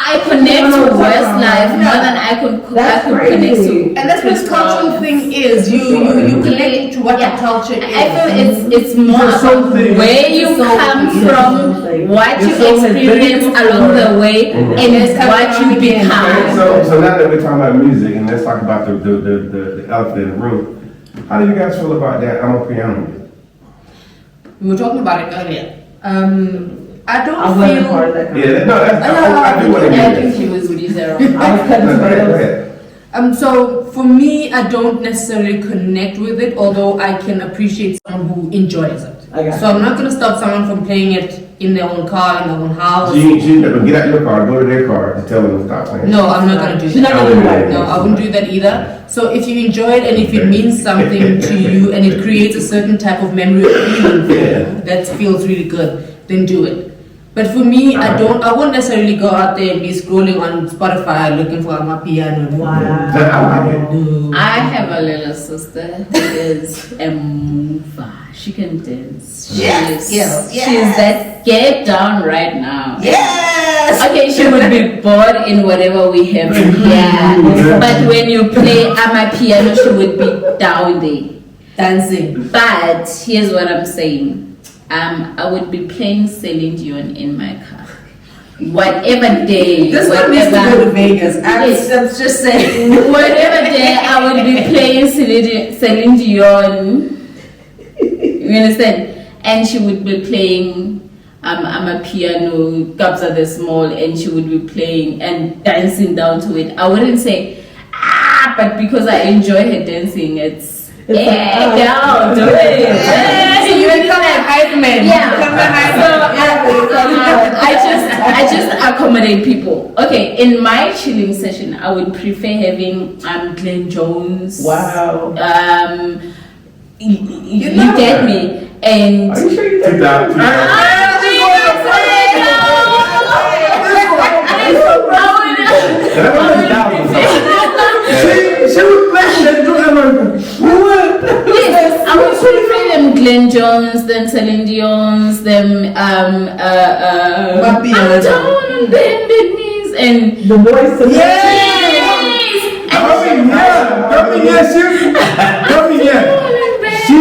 I connect to Westlife more than I could That's connect crazy. to. And that's what the cultural thing is. You connect to what the culture is. I feel it's more It's a soul about thing. where you It's a soul come thing. from, It's what you Your soul has been experience before. along the way, and what you Okay, become. so now that we're talking about music, and let's talk about the elephant in the room. How do you guys feel about that? I'm a piano. We were talking about it earlier. I don't I wasn't feel. part of that. Yeah, no, that's I do want to I hear think that. he was really zero. I was cutting No, go ahead, go tomatoes. ahead. So for me, I don't necessarily connect with it, although I can appreciate someone who enjoys it. I got So I'm not gonna stop someone from playing it in their own car, in their own house. She never get out your car, go to their car, and tell them to stop playing. No, I'm not gonna do She's that. not gonna do that. No, I wouldn't do that either. So if you enjoy it and if it means something to you and it creates a certain type of memory or feeling for you that feels really good, then do it. But for me, I won't necessarily go out there and be scrolling on Spotify looking for my piano. Wow. No. I have a little sister who is a mover. She can dance. Yes, She's that get down right now. Yes! Okay, she would be bored in whatever we have here. But when you play piano, she would be down there. Dancing. But here's what I'm saying. I would be playing Celine Dion in my car. Whatever day, This one needs to go to whatever, Vegas. Yes. I'm just saying. whatever day, I would be playing Celine Dion. You understand? And she would be playing piano, Kabza the Small, and she would be playing and dancing down to it. I wouldn't say, but because I enjoy her dancing, it's girl, do it. You become a hype man. Yeah. You become a hype So I just accommodate people. Okay, in my chilling session, I would prefer having Glenn Jones. Wow. You get me? And Are you sure you did Two She would play and do everything. Yes, I would prefer them Dylan Jones, them Celine Dion's, them I'm down on bended knees, and The voice to Come in here. She.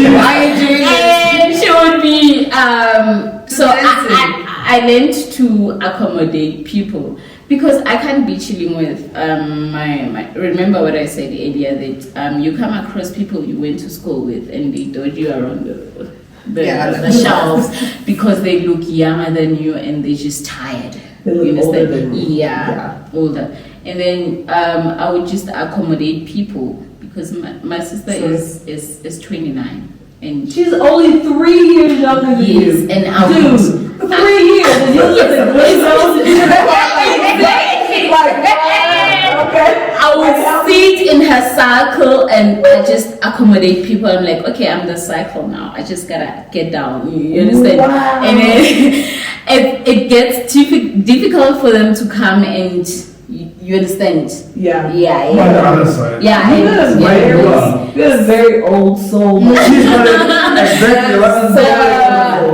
and she would be so I learned to accommodate people because I can't be chilling with my remember what I said earlier that you come across people you went to school with and they dodge you around the shelves because they look younger than you and they're just tired. They look You understand? older than you. Yeah, older. And then I would just accommodate people because my sister is 29 and She's only 3 years younger than you. yes, and I Dude, would 3 years and you're just I would sit in her circle and I just accommodate people. I'm like, okay, I'm the cycle now. I just gotta get down. You understand? Wow. And then it gets difficult for them to come and you understand? Yeah. Yeah. On the other side. Yeah. You're a very old soul. She's not exactly what So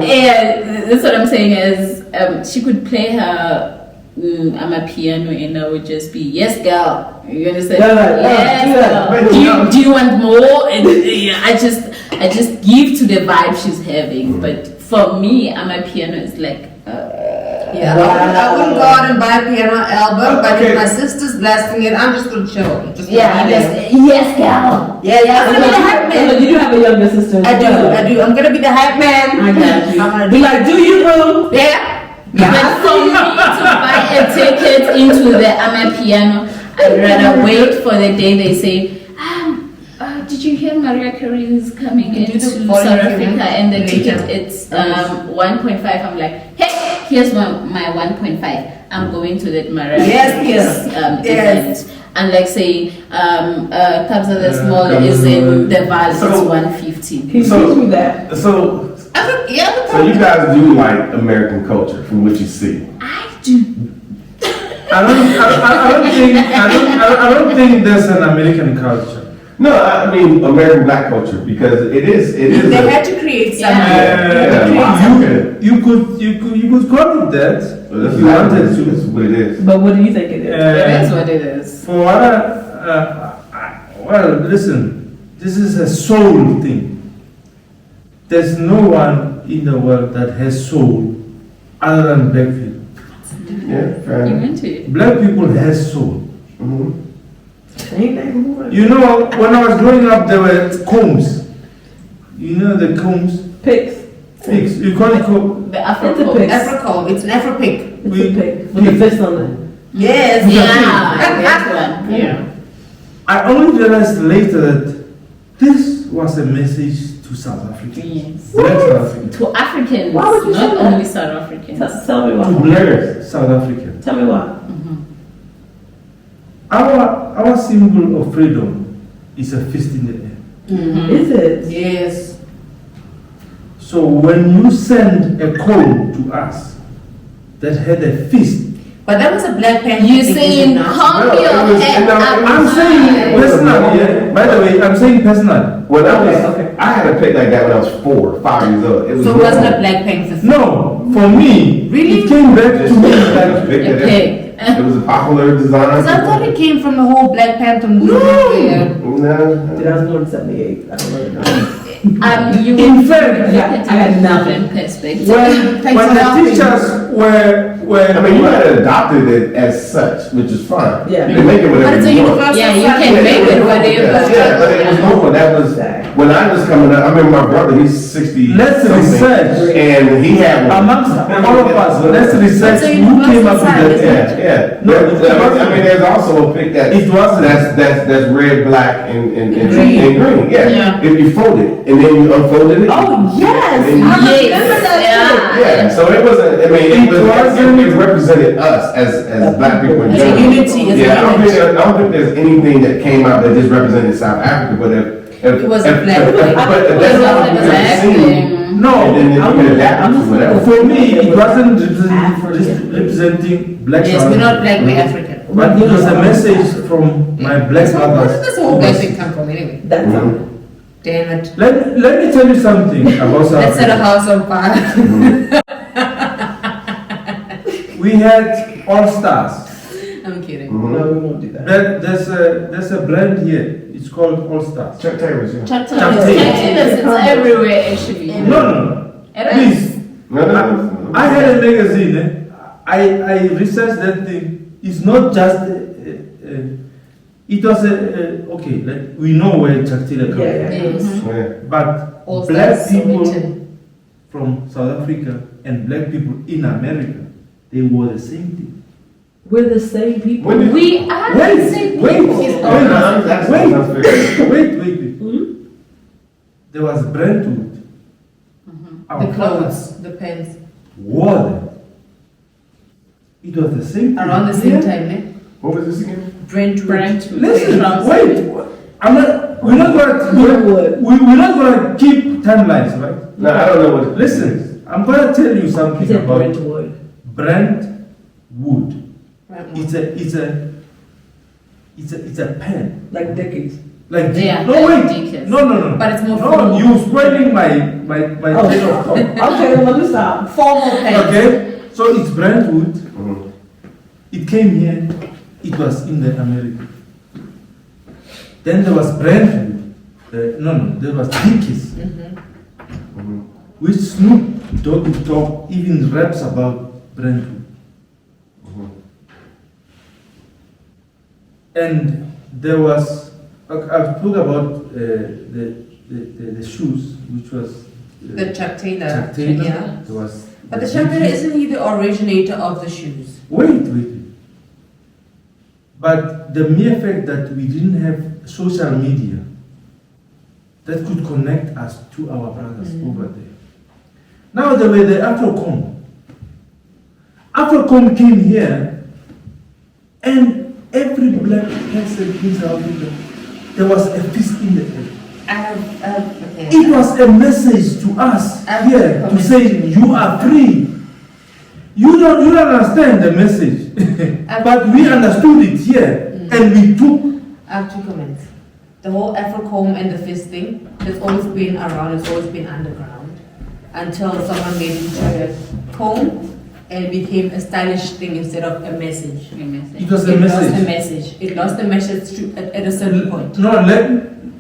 yeah, that's what I'm saying is she could play her I'm a piano and I would just be yes girl, you understand? Yes girl. Do you want more? And I just give to the vibe she's having. But for me, I'm a piano is like Yeah, I wouldn't go out and buy a piano album, but if my sister's blasting it, I'm just gonna chill. yes girl. Yeah, I'm gonna be the hype man. You do have a younger sister. I do. I'm gonna be the hype man. I got you. I'm gonna Be like, do you boo? Yeah. But for me to buy a ticket into the Amapiano, I'd rather wait for the day they say, did you hear Mariah Carey is coming into South Africa and the ticket it's 1.5. I'm like, hey, here's my 1.5. I'm going to that Mariah Carey event. And like say, Kabza the Small is in the Val, it's 150. Can you teach me that? So you guys do like American culture from what you see. I do. I don't think there's an American culture. No, I mean American black culture because it is. They had to create something. You could call it that Well, if you wanted to. That's what it is. But what do you think it is? It is what it is. For what well, listen, this is a soul thing. There's no one in the world that has soul other than black people. Yeah, fair You enough. went to it. Black people has soul. Mm-hmm. You know, when I was growing up, there were combs. You know the combs? Pigs. Pigs. You call it comb? The It's a Afro pig. Africa, it's an Afro pig. It's a pig with a fist on it. Yes. Yeah, that one. Yeah. I only realized later that this was a message to South Africans. Yes. Black South Africans. To Africans, Why would you say not that? only South Africans. Tell me To why. black South Africans. Tell me why. Our symbol of freedom is a fist in the air. Is it? Yes. So when you send a code to us that had a fist, But that was a Black Panther. You thing, saying is it not? comb No, it your was- head no, it up was- I'm saying high. personally, yeah? By the way, I'm saying personally. When Okay. I had a pig like that when I was 4, 5 years old. It was So it wasn't a normal. Black Panther. No, for me, Really? it came back to me Just like, a pig A that- pig. It was a popular design. Because I thought it came from the whole Black Panther movement. where- No. Dude, I was born in 78. I don't really know. You In fact, I had nothing. Perspective. when the teachers were I mean, you might have adopted it as such, which is fine. Yeah. You make it whatever But it's a you want. universal. Yeah, you sign. can make it Yeah, whatever. yeah, but it was normal. That was when I was coming up. I remember my brother. He's 60. Let's something, research. And he had one. Amongst all of us, let's research It's a who came up with universal that. Yeah. No, I mean, there's also a pic that It wasn't. that's red, black, and Green. green. Yeah. Yeah. If you fold it and then you unfolded it. Oh, yes! And then you- Yes. Yeah, so it wasn't. I mean, it represented us as black people in As a general. unity, as a Yeah, unity. I don't think there's anything that came out that just represented South Africa, but if It wasn't black. but that's not what we've ever seen. No, And then you can adapt I'm to just whatever. for me, it wasn't African. representing black Yes, South we're not Africa. black, we're African. But it was a message from my black Where did brothers. this whole black thing come from anyway? That's Mhm. Damn it. Let me tell you something about South Let's set a Africa. house on fire. We had All Stars. I'm kidding. No, we won't do that. There's a brand here. It's called All Stars. Chuck Taylor's, yeah. Chuck Chuck Taylor. Taylor. Chuck Taylor's, it's everywhere actually. No. It Please. is. No. I had a magazine. I researched that thing. It's not just. It was okay. Like we know where Chuck Taylor comes Yeah, from, Yes. Yeah. but All black Stars people written. from South Africa and black people in America, they wore the same thing. We're the same people. When did We are the same people. Wait. Mhm. There was Brentwood. Our The clothes, the pants. wore them. It was the same thing. Around the same Yeah. time, eh? What was this again? Brentwood. Listen, wait. I'm not. We're not Brentwood. we're not gonna keep timelines, right? No, I don't know what. Listen, I'm gonna tell you He something said about Brentwood. Brentwood. Brentwood. It's a pen. Like Dickies. Like Yeah, no like wait. Dickens. No. But it's more No, formal. you spoiling my Oh, train of thought. okay, let me stop. Formal pants. Okay, so it's Brentwood. Mhm. It came here. It was in the America. Then there was Brentwood. There was Dickies, Mhm. which Snoop Dogg even raps about Brentwood. Mhm. And there was, I've talked about the shoes, which was The Chuck Taylor. Chuck Taylor. Yeah. There was But the Chuck Taylor, isn't he the originator of the shoes? Wait. But the mere fact that we didn't have social media that could connect us to our brothers over there. Now there were the Afrocom. Afrocom came here, and every black person in South Africa, there was a fist in the air. Okay. It was a message to us here to say you are free. You don't understand the message, but we understood it here, and we took. I have two comments. The whole Afrocomb and the fist thing has always been around, it's always been underground. Until someone made it into a comb and it became a stylish thing instead of a message. It was a It lost the message. message. It lost the message at a certain point. No,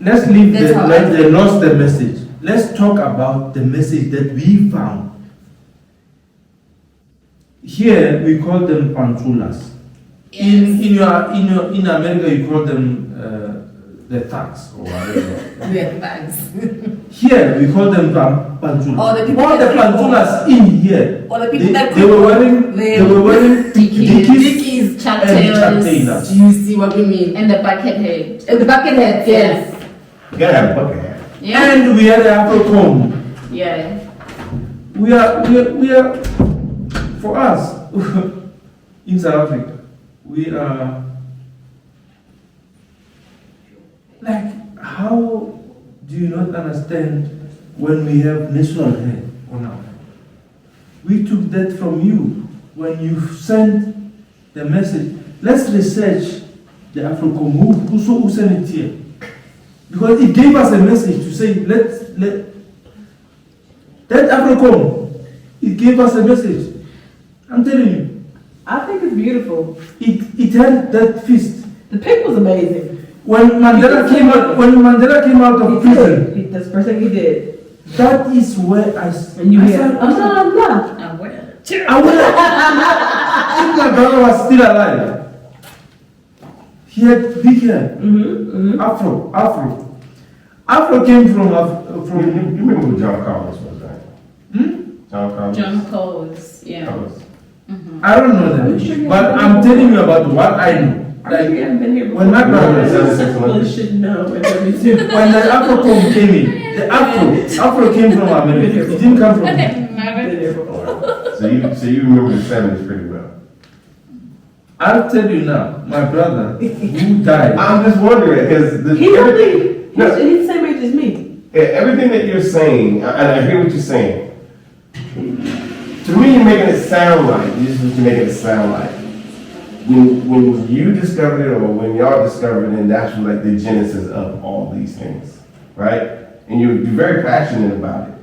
let's leave That's how I they lost the message. Let's talk about the message that we found. Here we call them pantulas. In America you call them the thugs or whatever. Yeah, thanks. Here we call them pantulas. Or the people All the that pantulas in here. Or the people that they were wearing Dickies. Dickies Chuck and Chuck Taylors. Taylors. You see what we mean? And the bucket head. And the bucket heads, yes. You gotta have a bucket hat. Yeah. And we had the Afrocomb. Yeah. We are for us in South Africa, we are like, how do you not understand when we have national hair on our head? We took that from you when you sent the message. Let's research the Afrocom. Who sent it here? Because it gave us a message to say, let that Afrocom, it gave us a message. I'm telling you, I think it's beautiful. it had that fist. The pic was amazing. When Mandela came out of prison, That's the first thing he did. that is where I. And you I hear, said, no. I will. I would if my brother was still alive. He had big hair, Afro came from You remember who John Collins was, right? John Collins. John Coles. Yeah. Collins. I don't know Are you sure them, you but haven't I'm been telling you about what I know. Are you sure you haven't been here before? When my brother was was Well, should know. when the Afrocom came in, the Afro came from America. It didn't come from here. Been here before. So you remember the 70s pretty well. I'll tell you now, my brother who died. I'm just wondering because He's the same age as me. everything that you're saying, and I hear what you're saying. To me, you're making it sound like this is what you're making it sound like. When you discovered it or when y'all discovered it, and that's like the genesis of all these things, right? and you're very passionate about it.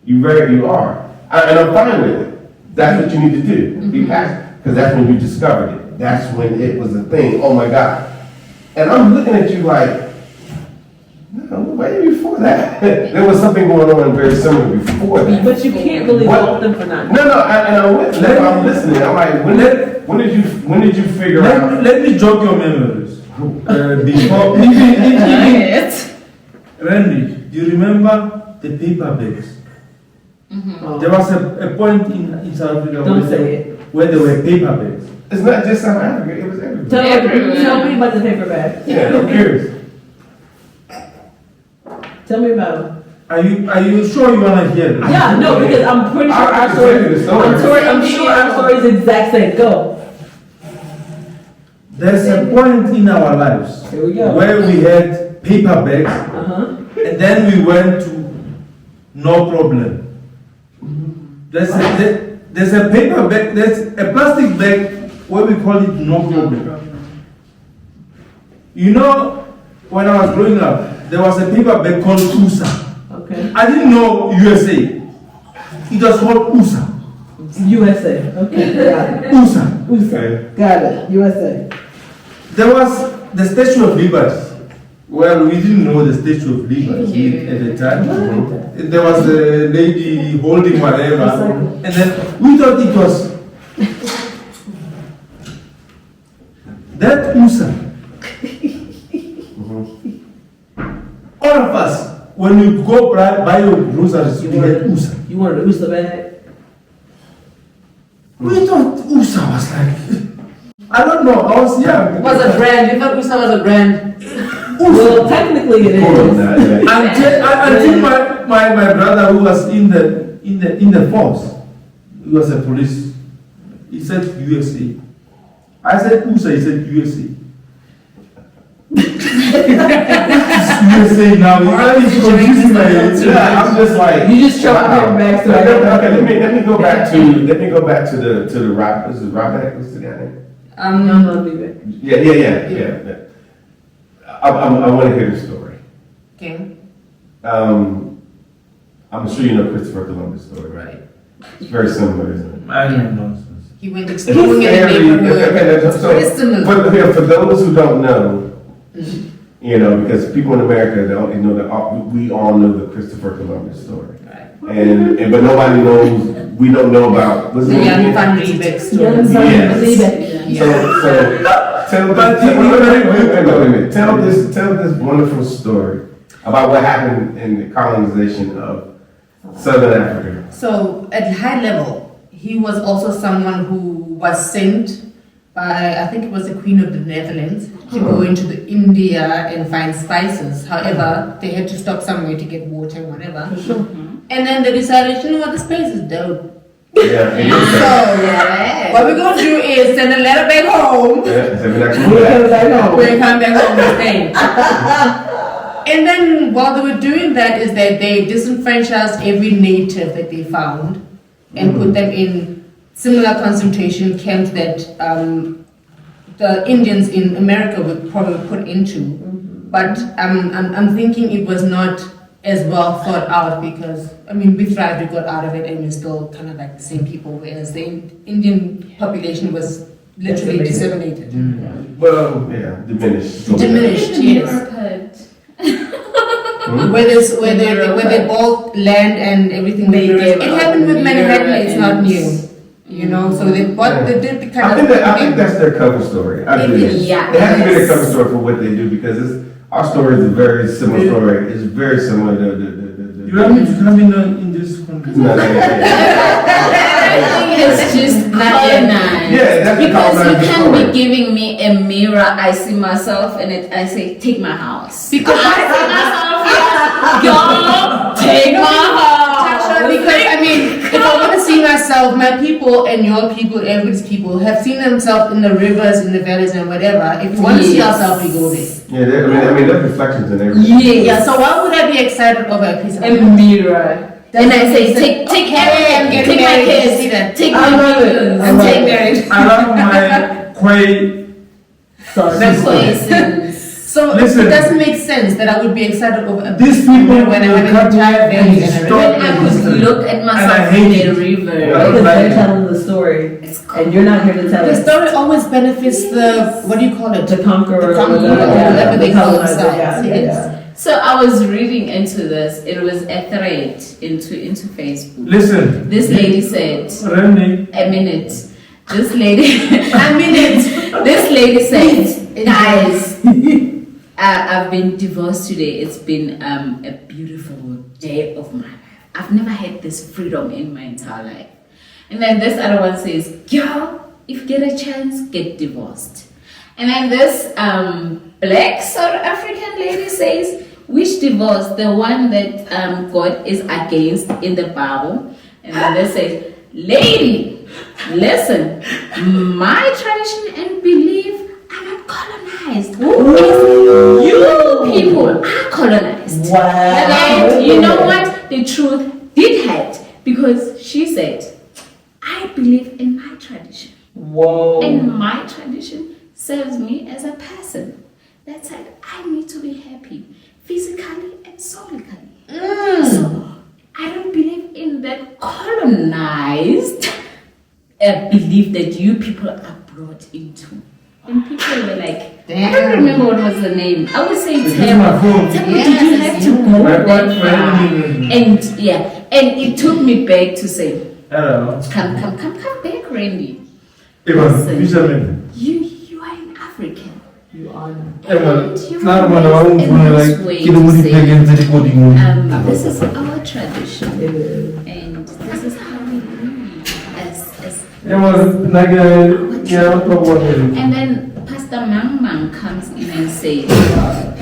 You are, and I'm fine with it. That's what you need to do. Be passionate, because that's when you discovered it. That's when it was a thing. Oh my God! And I'm looking at you like, no, way before that. There was something going on very similar before that. But you can't really fault them for not. No, I'm listening. I'm like, when did you figure out? Let me jog your memories. Before, Randy, do you remember the paper bags? There was a point in South Africa where there were paper bags. It's not just South Africa, it was everywhere. Tell me about the paper bag. Yeah, I'm curious. Tell me about them. Are you sure you wanna hear this? Yeah, no, because I'm pretty sure I can tell you the story. I'm sure our story is the exact same. Go. There's a point in our lives Here we go. where we had paper bags, and then we went to no problem. There's a paper bag, there's a plastic bag where we call it no problem. You know, when I was growing up, there was a paper bag called USA. Okay. I didn't know USA. It was called USA. USA. Okay. Got it. USA. USA. Got it. USA. There was the Statue of Liberty. Well, we didn't know the Statue of Liberty at the time. There was a lady holding whatever, and then we thought it was that USA. All of us, when you go buy your groceries, you get USA. You wanted an USA bag? We thought USA was like, I don't know, I was young. It was a brand. You thought USA was a brand. Well, technically it is. Until my brother, who was in the force, he was a police. He said USA. I said USA. He said USA. USA now. It's confusing my head. Yeah, I'm just like, You just showed up paper bags to okay, let me go back to the rock. This is Robert. What's the guy name? No, leave it. Yeah. I want to hear the story. Okay. I'm sure you know Christopher Columbus' story, right? It's very similar, isn't it? I don't know. He went exploring in the neighborhood. It's very similar. But here, for those who don't know, you know, because people in America don't know that we all know the Christopher Columbus story, Right. and but nobody knows. We don't know about what's The the young name? Van Riebeck story. Yes. Tell this wonderful story about what happened in the colonization of Southern Africa. So at high level, he was also someone who was sent by, I think it was the Queen of the Netherlands, to go into the India and find spices. However, they had to stop somewhere to get water and whatever. And then they decided, you know what, this place is dope. Yeah. So what we're gonna do is send a letter back home. Yeah. So we're not We're coming back. coming back home. We're coming back home to stay. And then while they were doing that is that they disenfranchised every native that they found and put them in similar concentration camps that the Indians in America would probably put into. But I'm thinking it was not as well thought out because, I mean, we thrived, we got out of it and we're still kind of like the same people, whereas the Indian population was literally disseminated. Well, yeah, diminished. Diminished, yes. Where they bought land and everything. It happened with Manhattan. It's not new, you know. So they did the kind I think that's their cover story. I It agree. is, yeah. It has to be their cover story for what they do because our story is a very similar story. It's very similar to You want me to come in this conversation? No. It's just colonized. Yeah, that's the because you colonized can't story. be giving me a mirror. I see myself in it. I say, take my house. because I see myself here. Go, take my house. because I mean, if I want to see myself, my people and your people, everybody's people have seen themselves in the rivers, in the valleys, and whatever. If we want to see ourselves, we go there. Yeah, I mean, there's reflections in everything. Yeah. So why would I be excited over a piece of A mirror. And I say, take everything. Get Take my married, kids. see that. Take I my love it. kids. I And love take it. marriage. I love my quay. The places. So Listen. it doesn't make sense that I would be excited over These people when I will have an come entire and family distort When I the could history. look at And I myself hate in it. the river. Yeah. Because they're Like- telling the story, and you're not here to tell The it. story always benefits the, what do you call it? The conqueror, The conqueror, or or whatever they call colonizer, themselves. yeah, Yes. So I was reading into this. It was a thread into Facebook. Listen, This lady said, Randy, a minute. This lady, A minute. this lady said, guys, I've been divorced today. It's been a beautiful day of my life. I've never had this freedom in my entire life. And then this other one says, girl, if you get a chance, get divorced. And then this black South African lady says, which divorce? The one that God is against in the Bible. And then they say, lady, listen, my tradition and belief are not colonized. You people are colonized. Wow. And you know what? The truth did hurt because she said, I believe in my tradition. Whoa. And my tradition serves me as a person. That said, I need to be happy physically and soulically. So I don't believe in that colonized belief that you people are brought into. And people were like, I don't remember what was the name. I would say Tara. Did you have to go that far? And yeah, and it took me back to say, come back, Randy. Listen, you are an African. You are. This is our tradition, and this is how we live as and then Pastor Mang comes in and says,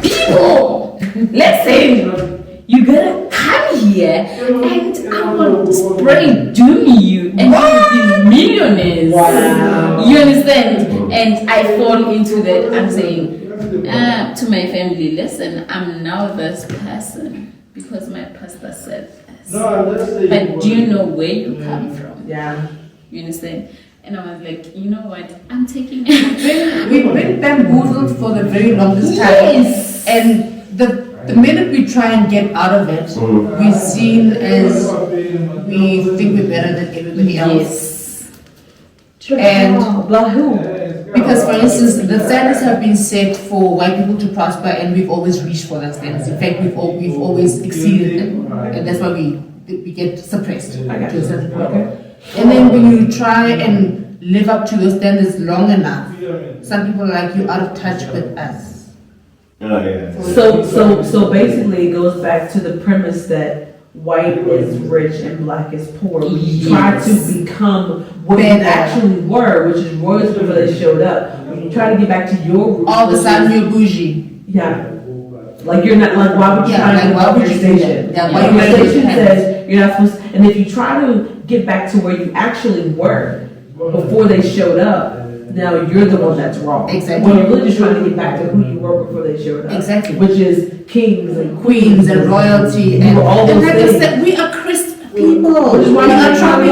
people, listen, you gotta come here and I will spray doom you and you'll be millionaires. Wow. You understand? And I fall into that. I'm saying to my family, listen, I'm now this person because my pastor said this. But do you know where you come from? Yeah. You understand? And I was like, you know what? I'm taking We've been bamboozled for the very longest time. Yes. And the minute we try and get out of it, we're seen as we think we're better than everybody else. Yes. And But who? because, for instance, the standards have been set for white people to prosper, and we've always reached for that standards. In fact, we've always exceeded them, and that's why we get suppressed to a certain point. And then when you try and live up to those standards long enough, some people are like, you're out of touch with us. Oh, yeah. So basically, it goes back to the premise that white is rich and black is poor. We try to become what we actually were, which is royals before they showed up. When you try to get back to your roots, All of a sudden, you're bougie. yeah. Like you're not like why would you Yeah, try like, to why up would your you do station? that? Yeah, Like, why your would you station do that? says you're not supposed to, and if you try to get back to where you actually were before they showed up, now you're the one that's wrong. Exactly. When you're really just trying to get back to who you were before they showed up. Exactly. Which is kings and Queens and royalty and all those like I things. said, we are Christian people. Which is why We are you're trying to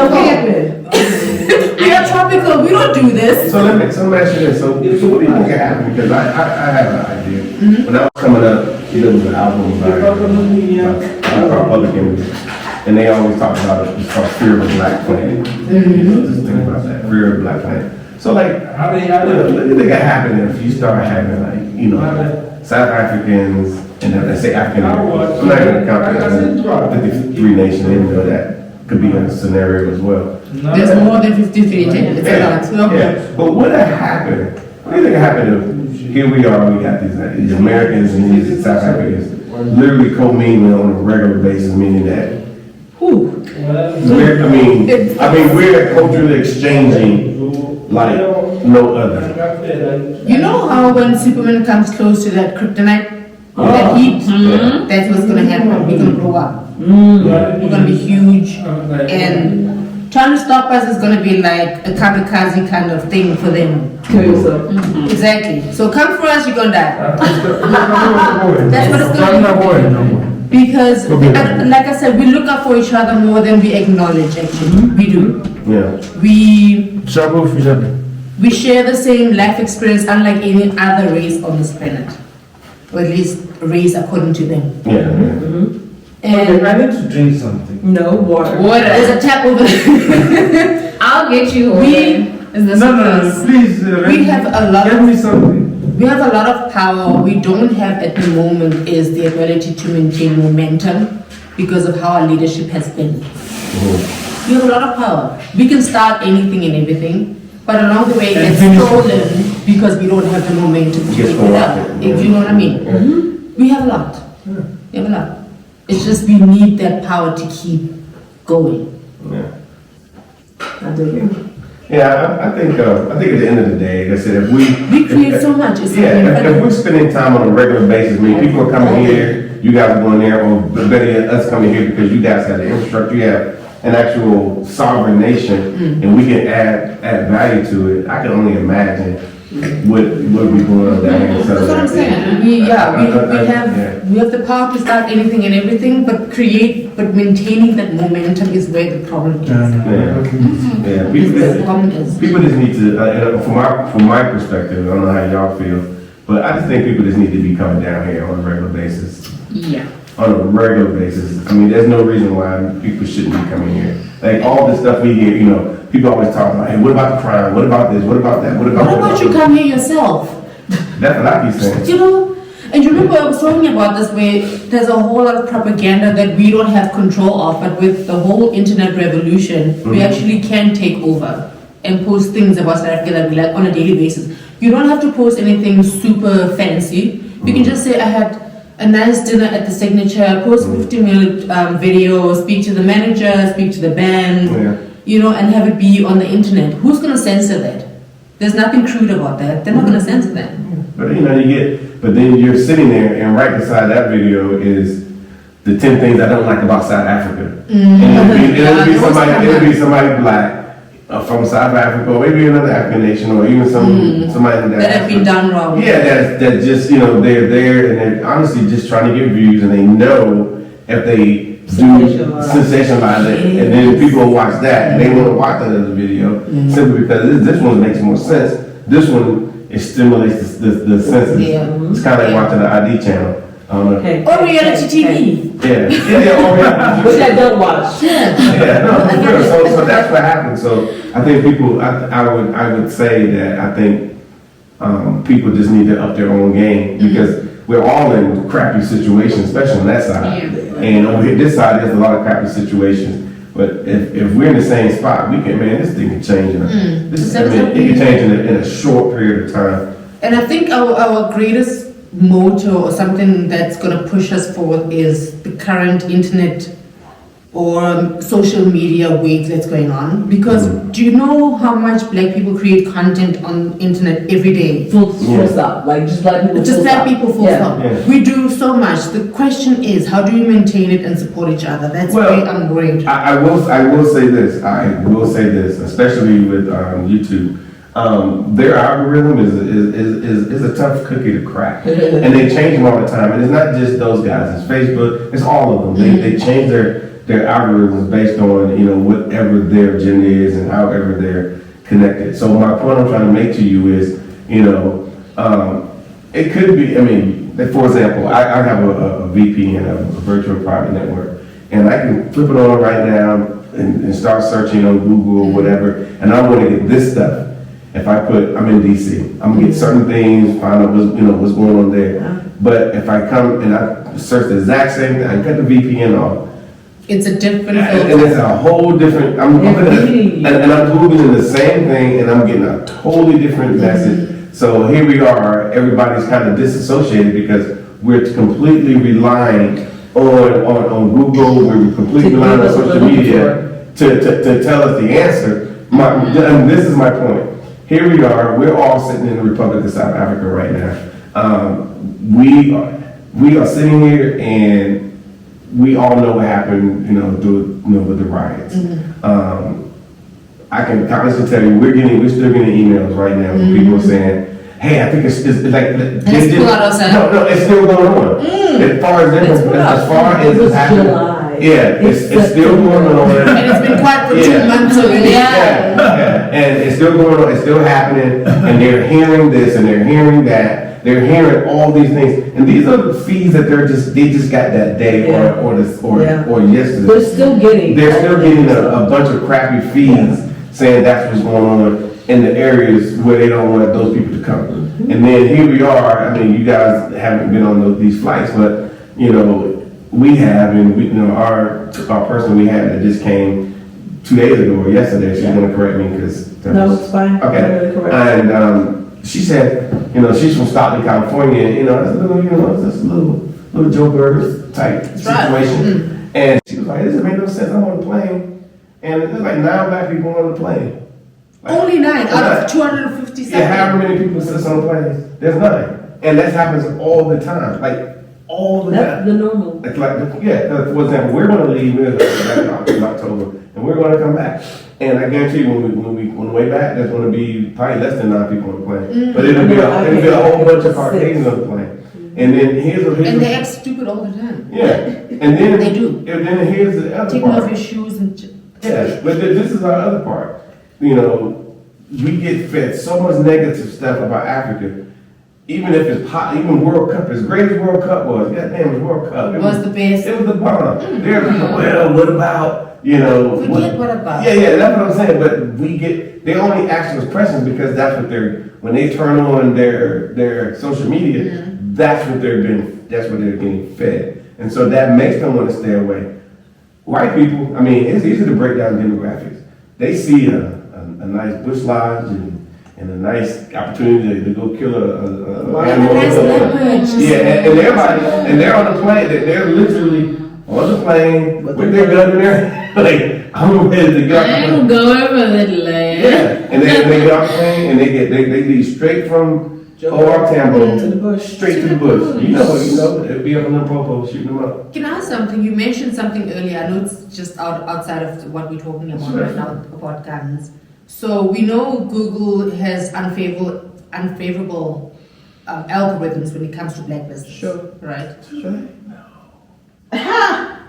tropical. We are tropical. We don't do this. So let me ask you this. So what do you think happened? Because I have an idea. When I was coming up, there was an album by Republicans, and they always talk about it. It's called Fear of a Black Planet. Just think about that. Fear of a Black Planet. So like, what do you think happen if you start having like, South Africans, and then they say African Americans. I'm not going to count the 53 nations in there that could be in a scenario as well. There's more than 53 It's a lot. Yeah, but what happened? What do you think happened if here we are, we got these Americans and these South Africans literally co-mingling on a regular basis, meaning that we're culturally exchanging like no other. You know how when Superman comes close to that kryptonite, that heat, that's what's gonna happen. We're gonna blow up. We're gonna be huge, and trying to stop us is gonna be like a kamikaze kind of thing for them. Kill yourself. Exactly. So come for us, you're gonna die. That's what it's gonna be. Because, like I said, we look out for each other more than we acknowledge. Actually, we do. Yeah. We share the same life experience, unlike any other race on this planet. or at least raised according to them. Yeah. Okay, And I need to drink something. No water. there's a tap over there. I'll get you over. We- Is this No, please. We have a lot Get of me something. We have a lot of power. What we don't have at the moment is the ability to maintain momentum because of how our leadership has been. We have a lot of power. We can start anything and everything, but along the way it And gets finish it. stolen because we don't have the momentum to Gets keep it up. co-opted. If you know what I mean. We have a lot. We have a lot. It's just we need that power to keep going. Yeah. I do you. Yeah, I think at the end of the day, like I said, if We create so much. It's yeah, if incredible. we're spending time on a regular basis, I mean, people are coming here, you guys are going there, or better yet, us coming here because you guys have the infrastructure, you have an actual sovereign nation, and we can add value to it. I can only imagine what we going on down here. That's what I'm saying. We have the power to start anything and everything, but maintaining that momentum is where the problem is. Yeah, The problem is. people just need to, from my perspective, I don't know how y'all feel, but I just think people just need to be coming down here on a regular basis. Yeah. On a regular basis. I mean, there's no reason why people shouldn't be coming here. Like all the stuff we hear, people always talk about, hey, what about the crime? What about this? What about that? What about What about you come here yourself? That's what I keep saying. And you remember I was talking about this where there's a whole lot of propaganda that we don't have control of, but with the whole internet revolution, we actually can take over and post things about South Africa that we like on a daily basis. You don't have to post anything super fancy. You can just say, I had a nice dinner at the Signature, post a 15-minute video, speak to the manager, speak to the band, and have it be on the internet. Who's going to censor that? There's nothing crude about that. They're not going to censor that. But but then you're sitting there and right beside that video is the 10 things I don't like about South Africa. And it'll be somebody black from South Africa, or maybe another African nation, or even somebody That have been done wrong. Yeah, that just, they're there and they're honestly just trying to get views, and they know if they sensationalize it, and then people will watch that, and they want to watch that other video, simply because this one makes more sense. This one, it stimulates the senses. It's kind of like watching the ID channel. I don't know. Okay. Or reality TV. Yeah. Which I don't watch. No, for sure. So that's what happens. So I think people, I would say that I think people just need to up their own game, because we're all in crappy situations, especially on that side. And over here, this side, there's a lot of crappy situations. But if we're in the same spot, we can, this thing can change. It can change in a short period of time. And I think our greatest motto, or something that's going to push us forward, is the current internet or social media wave that's going on. Because do you know how much black people create content on internet every day? Full stop. Like just black people. Just black people full stop. Yeah. We do so much. The question is, how do we maintain it and support each other? That's where I'm worried. I will say this. I will say this, especially with YouTube. Their algorithm is a tough cookie to crack, and they change them all the time. And it's not just those guys. It's Facebook. It's all of them. They change their algorithms based on whatever their agenda is and however they're connected. So my point I'm trying to make to you is it could be. For example, I have a VPN, a virtual private network, and I can flip it on right now and start searching on Google or whatever, and I want to get this stuff. If I I'm in DC, I'm gonna get certain things, find out what's going on there. But if I come and I search the exact same thing, I cut the VPN off. It's a different And it's a whole different, and I'm Googling the same thing, and I'm getting a totally different message. So here we are, everybody's kind of disassociated because we're completely relying on Google, we're completely relying on social media to tell us the answer. And this is my point. Here we are, we're all sitting in the Republic of South Africa right now. We are sitting here, and we all know what happened, with the riots. I can honestly tell you, we're still getting emails right now from people saying, hey, I think it's like, no, it's still going on. As far as it's happening. Yeah, it's still going on. And it's been quiet for 2 months already. Yeah. And it's still going on, it's still happening, and they're hearing this and they're hearing that. they're hearing all these things, and these are the fees that they just got that day or yesterday. But still getting. They're still getting a bunch of crappy fees saying that's what's going on in the areas where they don't want those people to come. And then here we are. I mean, you guys haven't been on these flights, but we have, and our person we had that just came 2 days ago or yesterday. She's going to correct me because no, it's fine. Okay, and she said, she's from Stockton, California. It's a little Joe Burger type situation. And she was like, "This doesn't make no sense. I'm on the plane, and there's like 9 black people on the plane." Like, only 9 out of 257. Yeah, however many people sit on the plane, there's 9, and that happens all the time. Like all the time. That's the normal. It's like, for example, we're going to leave in October, and we're going to come back. And I guarantee you, when we on the way back, there's going to be probably less than 9 people on the plane. But it'll be a whole bunch of Caucasians on the plane. And then and they act stupid all the time. Yeah, and then they do. And then here's the other Taking part. off your shoes and. Yeah, but this is our other part. We get fed so much negative stuff about Africa. Even if it's hot, even World Cup, as great as World Cup was, goddamn, it was World Cup. It was the best. It was the bomb. There are people, well, what about, Forget what about. Yeah, that's what I'm saying. But they only ask those questions because that's what when they turn on their social media, that's what they're getting fed. And so that makes them want to stay away. White people, I mean, it's easy to break down demographics. They see a nice bush lodge and a nice opportunity to go kill a animal. Yeah, and everybody, and they're on the plane. They're literally on the plane with their gun in there. Like, I'm ready to get off the plane. I'm going for the land. Yeah, and they get off the plane and they leave straight from O.R. Tambo to the bush. straight to the bush. You know, it'd be up on the popo shooting them up. Can I ask something? You mentioned something earlier. I know it's just outside of what we're talking about right now about guns. So we know Google has unfavorable algorithms when it comes to blacklists. Sure. Right? Sure.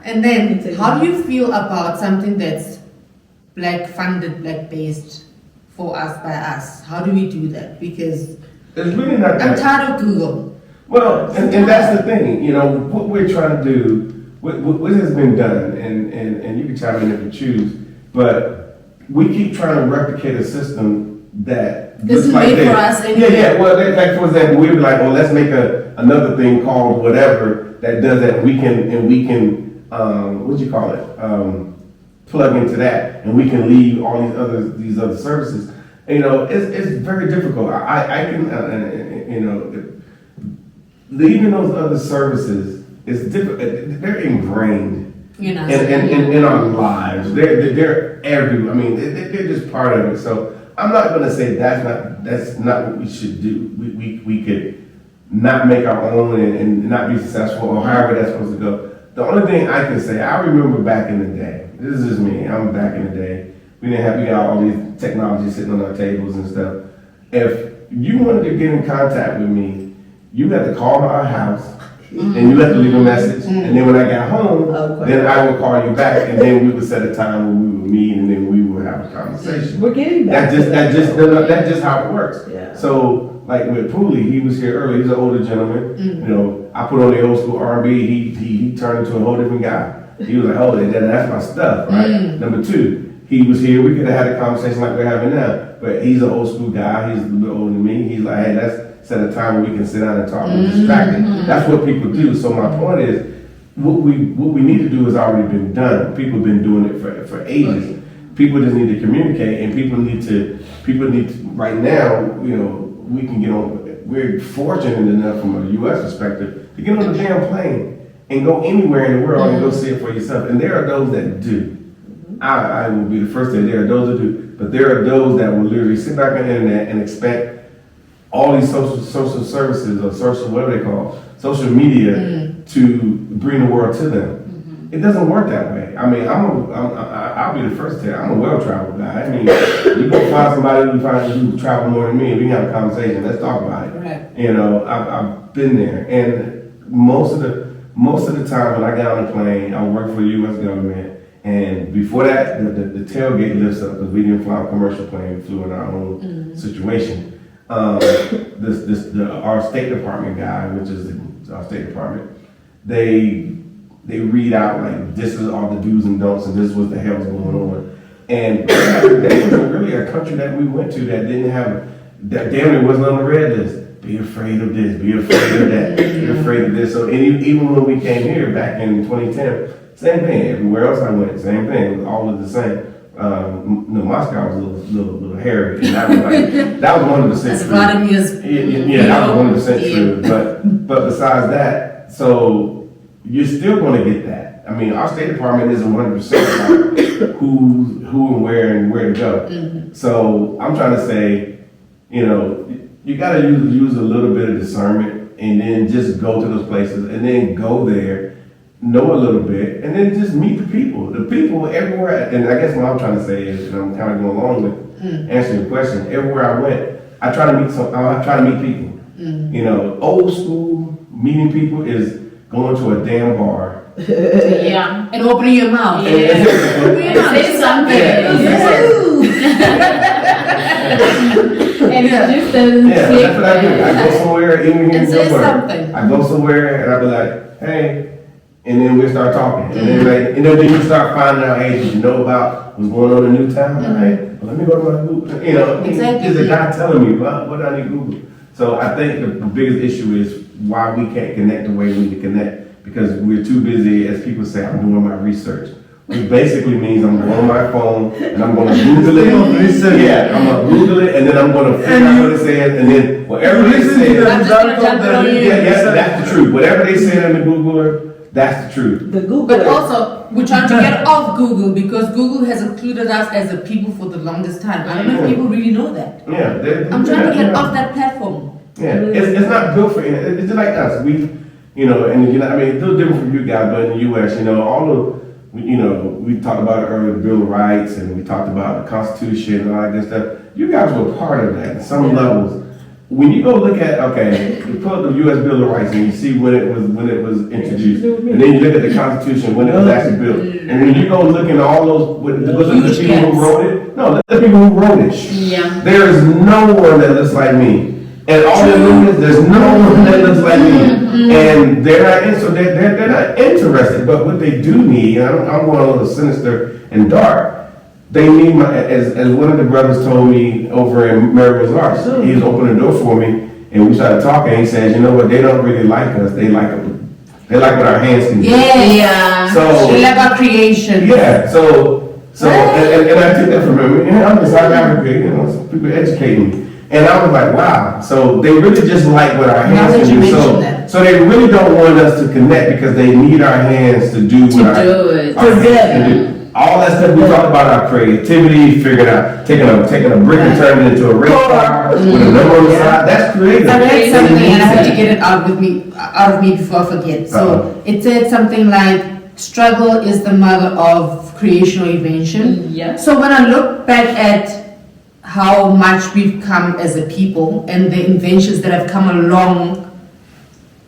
And then, how do you feel about something that's black funded, black based for us by us? How do we do that? Because it's really not I'm tired of Google. Well, and that's the thing. What we're trying to do, what has been done, and you can chime in if you choose, but we keep trying to replicate a system that this is made for us anyway. Yeah. Well, like for example, we were like, well, let's make another thing called whatever that does that. We can what do you call it? Plug into that, and we can leave all these other services. It's very difficult. I can leaving those other services is difficult. They're ingrained. In our lives, they're everywhere. I mean, they're just part of it. So I'm not going to say that's not what we should do. We could not make our own and not be successful or however that's supposed to go. The only thing I can say, I remember back in the day. This is just me. I'm back in the day. We got all these technologies sitting on our tables and stuff. If you wanted to get in contact with me, you had to call our house. And you have to leave a message, and then when I got home, then I would call you back, and then we would set a time when we would meet, and then we would have a conversation. We're getting back. That's just how it works. Yeah. So, like with Pooley, he was here earlier. He's an older gentleman. I put on the old school R&B. He turned into a whole different guy. He was like, "Oh, that's my stuff, right?" Number 2, he was here. We could have had a conversation like we're having now, but he's an old school guy. He's a little bit older than me. He's like, "Hey, let's set a time where we can sit down and talk and distract it." That's what people do. So my point is, what we need to do has already been done. People have been doing it for ages. People just need to communicate, and people need to right now. We can get on. We're fortunate enough from a U.S. perspective to get on a damn plane and go anywhere in the world and go see it for yourself. And there are those that do. I will be the first to say there are those that do, but there are those that will literally sit back on the internet and expect all these social services or social media to bring the world to them. It doesn't work that way. I mean, I'll be the first to say I'm a well-traveled guy. I mean, you go find somebody who travel more than me, and we can have a conversation. Let's talk about it. Right. I've been there, and most of the time when I get on a plane, I work for the U.S. government, and before that, the tailgate lifts up because we didn't fly a commercial plane. We flew in our own situation. our State Department guy, which is our State Department, they read out like this is all the do's and don'ts, and this is what the hell's going on. And that wasn't really a country that we went to that didn't have that. Damn, it wasn't on the red list. Be afraid of this. Be afraid of that. Be afraid of this. So even when we came here back in 2010, same thing. Everywhere else I went, same thing. It was all of the same. Moscow was a little hairy, and that was like that was 100% true. Yeah, that was 100% true. But besides that, so you're still going to get that. I mean, our State Department isn't 100% about who and where to go. Mm-hmm. So I'm trying to say, you got to use a little bit of discernment, and then just go to those places, and then go there, know a little bit, and then just meet the people. The people everywhere, and I guess what I'm trying to say is, and I'm kind of going along with answering your question. Everywhere I went, I try to meet people. Mm-hmm. Old school meeting people is going to a damn bar. Yeah. And opening your mouth. Yeah. Say something. And it just doesn't that's what I do. I go somewhere, even here in something. I go somewhere and I be like, hey, and then we start talking. And then you start finding out, hey, did you know about what's going on in Newtown? Hey, well, let me go to my Google. Exactly. There's a guy telling me, what do I need to Google? So I think the biggest issue is why we can't connect the way we need to connect. Because we're too busy, as people say, I'm doing my research. Which basically means I'm going on my phone and I'm going to Google it. Yeah, I'm going to Google it and then I'm going to figure out what it says, and then whatever they say, that's the truth. Whatever they say in the Googler, that's the truth. But also, we're trying to get off Google because Google has included us as a people for the longest time. I don't know if people really know that. Yeah, I'm trying to get off that platform. Yeah, it's not built for it. It's just like us. We it's a little different from you guys, but in the U.S., we talked about it earlier, the Bill of Rights, and we talked about the Constitution and all that good stuff. You guys were part of that at some levels. When you go look at, you pull up the U.S. Bill of Rights and you see when it was introduced, and then you look at the Constitution when it was actually built, and when you go look at all those, the people who wrote it, the people who wrote it. Yeah. There is no one that looks like me. And all the movements, there's no one that looks like me. And they're not interested. But what they do need, and I'm going a little sinister and dark, they need as one of the brothers told me over in Maryville's Arts, he was opening the door for me, and we started talking, and he says, you know what, they don't really like us, they like what our hands can do. Yeah. So they like our creation. Yeah, so and I took that from him. I'm in South Africa, some people educating me. And I was like, wow. So they really just like what our hands can do. So they really don't want us to connect because they need our hands to do what our hands can do. All that stuff we talk about, our creativity, figuring out, taking a brick and turning it into a race car with a number on the side. That's creative. I read something and I have to get it out of me before I forget. So it said something like, struggle is the mother of creation or invention. Yeah. So when I look back at how much we've come as a people and the inventions that have come along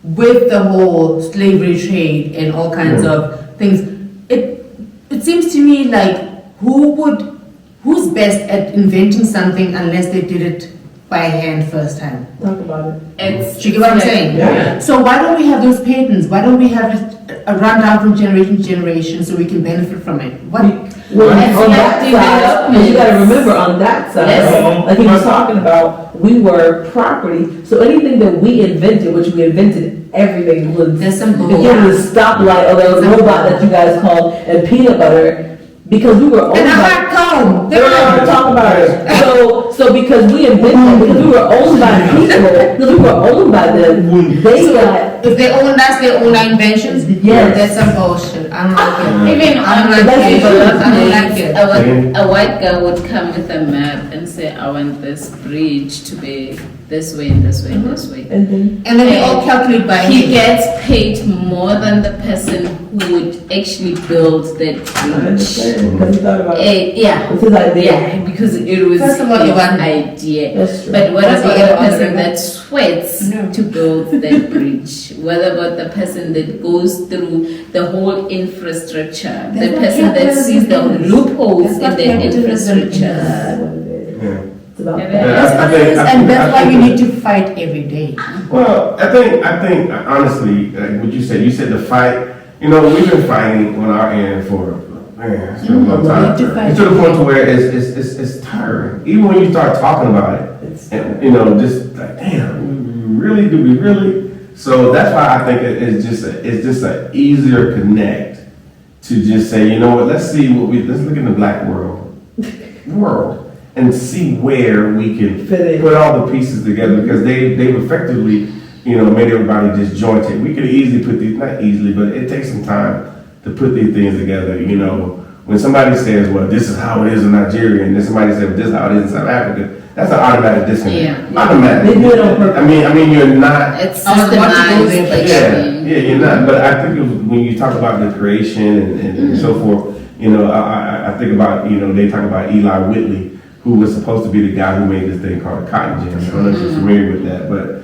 with the whole slavery trade and all kinds of things, it seems to me like who's best at inventing something unless they did it by hand first time? Talk about it. You get what I'm saying? Yeah. So why don't we have those patents? Why don't we have it run down from generation to generation so we can benefit from it? On that side, you got to remember on that side, like he was talking about, we were property. So anything that we invented, which we invented everything, was there's some the stoplight or the robot that you guys called and peanut butter. Because we were owned and a hot comb. Talk about it. So because we invented, because we were owned by people, because we were owned by them, they got. If they own us, they own our inventions. Yes. That's some bullshit. I don't like it. Even I don't like it. A white guy would come with a map and say, I want this bridge to be this way and this way and this way. And then they all calculate by he gets paid more than the person who would actually build that bridge. Because he thought about it. Yeah. It's his idea. Yeah, because it was First of all, his you want- idea. That's true. But what That's about what the you want, person right? that sweats to build that bridge? What about the person that goes through the whole infrastructure? The person that sees the loopholes in the infrastructure? That's what it is. Yeah. It's a about Yeah, that. That's what it is, and that's why you need to fight every day. Well, I think honestly, what you said the fight. You know, we've been fighting on our end for man, it's been a long time. We need to fight. It's to the point to where it's tiring. Even when you start talking about it, and you know, just like damn, do we really? So that's why I think it's just an easier connect to just say, you know what, let's look in the black world and see where we can put all the pieces together, because they've effectively, you know, made everybody disjointed. We could easily put these, not easily, but it takes some time to put these things together. You know, when somebody says, well, this is how it is in Nigeria, and then somebody says, well, this is how it is in South Africa, that's an automatic disconnect. Yeah. Automatic. They do it on purpose. I mean, you're not. It's I was about to go systemized. there, Like, Yeah, you're not. But I think when you talk about the creation and so forth, you know, I think about, you know, they talk about Eli Whitley, who was supposed to be the guy who made this thing called a cotton gin. I don't know if you're familiar with that, but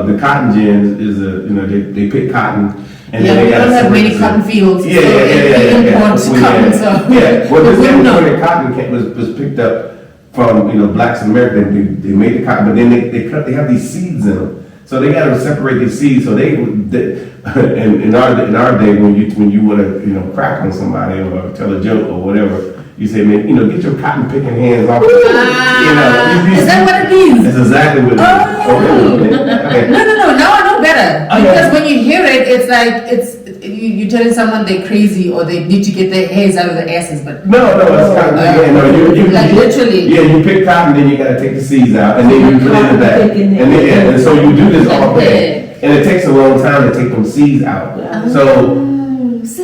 the cotton gin is you know, they pick cotton. And Yeah, then we they don't gotta have many separate cotton fields. Yeah, so yeah. import cotton, so Yeah, well, this we wouldn't know. imported cotton was picked up from, you know, blacks in America. They made the cotton, but then they have these seeds in them, so they got to separate these seeds. So they in our day, when you want to, you know, crack on somebody or tell a joke or whatever, you say, man, you know, get your cotton picking hands off. You know, Is that what it means? That's exactly what it is. Okay. No, now I know better. Because when you hear it, it's like you're telling someone they're crazy or they need to get their hairs out of their asses, but No, it's cotton. You like literally. Yeah, you pick cotton, then you gotta take the seeds out, and then you put it in the bag. And so you do this all day, and it takes a long time to take them seeds out. So.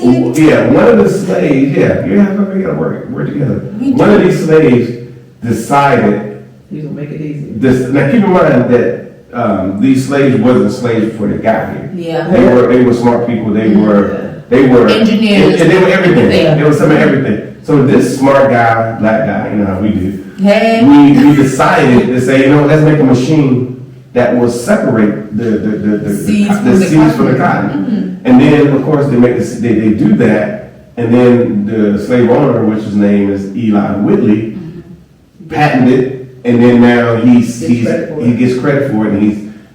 Yeah, one of the slaves, we gotta work together. One of these slaves decided. He's gonna make it easy. Now keep in mind that these slaves wasn't slaves before they got here. Yeah. They were smart people. They were Engineers. and they were everything. Everything. They were some of everything. So this smart guy, black guy, you know how we do. Hey. We decided to say, you know, let's make a machine that will separate the seeds from the cotton. And then, of course, they do that, and then the slave owner, which his name is Eli Whitley, patented it, and then now he gets credit for it, and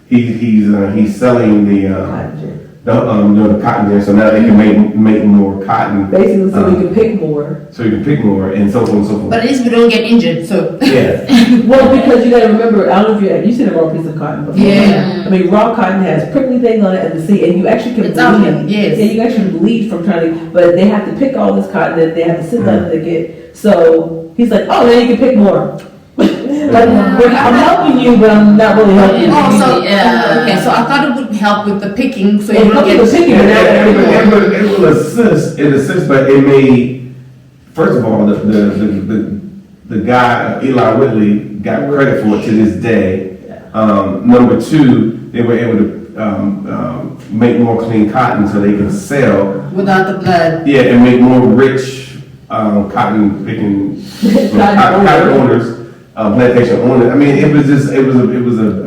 he's selling the cotton gin, so now they can make more cotton. Basically, so we can pick more. So you can pick more, and so on and so forth. But at least we don't get injured, so. Yeah. Well, because you gotta remember, I don't know if you seen a raw piece of cotton before. Yeah. I mean, raw cotton has prickly things on it at the seed, and you actually can It's out there, bleed. yes. Yeah, you actually bleed from trying to, but they have to pick all this cotton, and they have to sit down and they get, so he's like, oh, then you can pick more. Like, I'm helping you, but I'm not really helping you. Oh, so Yeah. okay. So I thought it would help with the picking, so you It don't helps get with the picking, but now everyone. It will assist, but it may, first of all, the guy, Eli Whitley, got credit for it to this day. Number two, they were able to make more clean cotton so they can sell. without the blood. Yeah, and make more rich cotton picking cotton owners. Plantation owners. I mean, it was a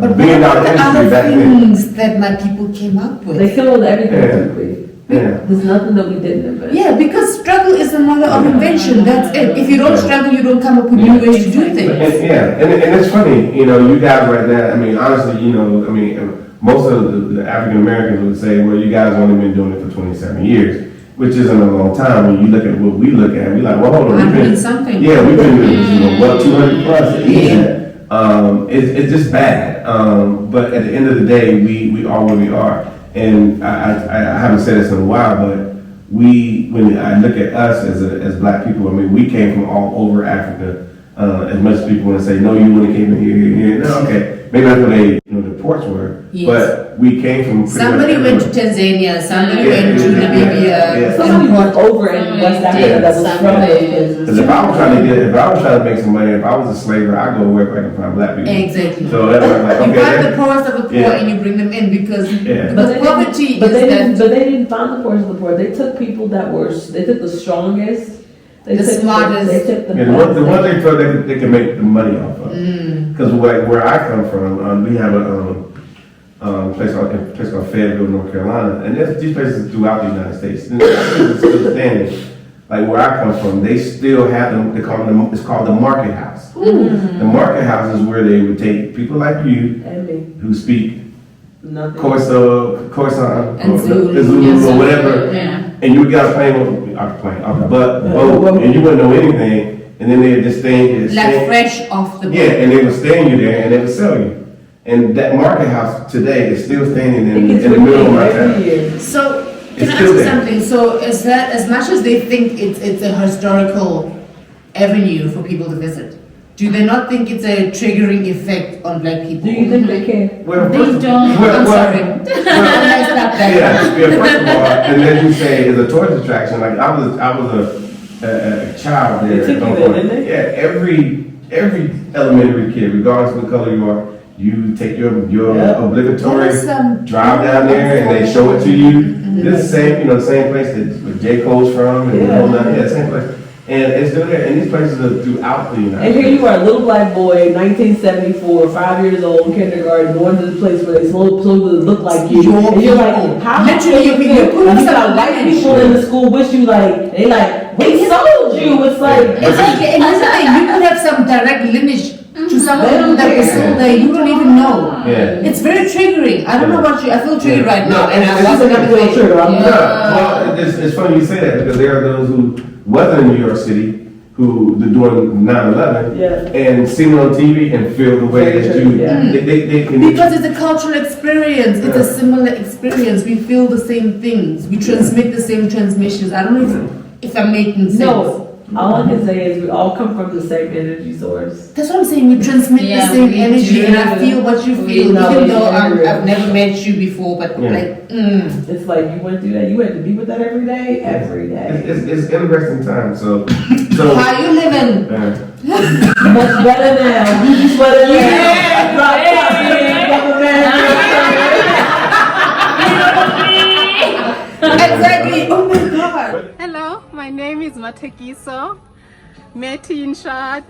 But $1 billion what are the industry other back then. things that my people came up with? They come up with everything Yeah. quickly. Yeah. There's nothing that we didn't invent. Yeah, because struggle is the mother of invention. That's it. If you don't struggle, you don't come up with new ways to do things. And it's funny, you know, you guys right now, I mean, honestly, you know, I mean, most of the African Americans would say, well, you guys only been doing it for 27 years, which isn't a long time. When you look at what we look at, we like, well, hold on, we've 100 been, and something. yeah, we've been doing this, you know, well, 200 plus easy. It's just bad. But at the end of the day, we are where we are. And I haven't said this in a while, but when I look at us as black people, I mean, we came from all over Africa. As much as people want to say, no, you would have came from here. No, okay. Maybe that's where the ports were. Yes. But we came from pretty Somebody much went to everywhere. Tanzania, somebody Yeah, went to yeah, Namibia. yeah. Somebody was over in West Africa that was from those places. Because if I was trying to make some money, if I was a slaver, I'd go work where I can find black people. Exactly. So that's why I'm like, You okay. find the poorest of the poor Yeah. and you bring them in because Yeah. the poverty But is that they didn't find the poorest of the poor. They took people they took the strongest. They The took smartest. They took the Yeah, the one they felt they can make the money off of. Because where I come from, we have a place called Fayetteville, North Carolina, and there's these places throughout the United States. And it's still standing. like where I come from, they still have them. They call them. It's called the market house. The market house is where they would take people like you And me. who speak Nothing. Corsa, And or Zulu. Zulu Yes, or whatever, Yeah. and you would get off the boat, and you wouldn't know anything, and then they'd just Like fresh off the boat. yeah, and they would stand you there, and they would sell you. And that market house today is still standing in the middle of my town. So, can It's I ask still you there. something? So, is that as much as they think it's a historical avenue for people to visit, do they not think it's a triggering effect on black people? Do you think they can? Well, They first of- don't. I'm well, sorry. well, I messed up that. yeah, first of all, and then you say it's a tourist attraction. Like I was a child there. They took at you one there, point. didn't they? Yeah, every elementary kid, regardless of what color you are, you take your Yeah. obligatory There is some- drive down there, and they show it to you. This is the same, the same place that J. Cole's from, and the whole nine, yeah, same place. And it's still there, and these places are throughout the United And here States. you are, a little black boy, 1974, 5 years old, kindergarten, going to the place where they supposed to look like you. Your And you're like, people. how Literally, your people. You You put got some white lineage. people in the school with you, like, they like, we sold you. It's like, Exactly, and here's the thing, you could have some direct lineage to someone that was still there, you don't even know. Yeah. It's very triggering. I don't know about you, I feel triggered right now, and I it's- wasn't gonna feel say triggered. I'm Yeah, well, it's funny you say that because there are those who wasn't in New York City who during 9/11 Yeah. and seen it on TV and feel the way that you Yeah. they can Because it's a cultural experience, it's a similar experience. We feel the same things, we transmit the same transmissions. I don't know if I'm making sense. no, all I can say is we all come from the same energy source. That's what I'm saying. We transmit Yeah, the same we energy, do. and I feel what you We feel, know even it's though everywhere. I've never met you before. But Yeah. like, It's like you went through that, you had to be with that every day, every day. it's interesting time. So how you living? Much better now. Much better now. Drop top, drop a man. Exactly. Oh my God. Hello, my name is Matekiso. Meti in short.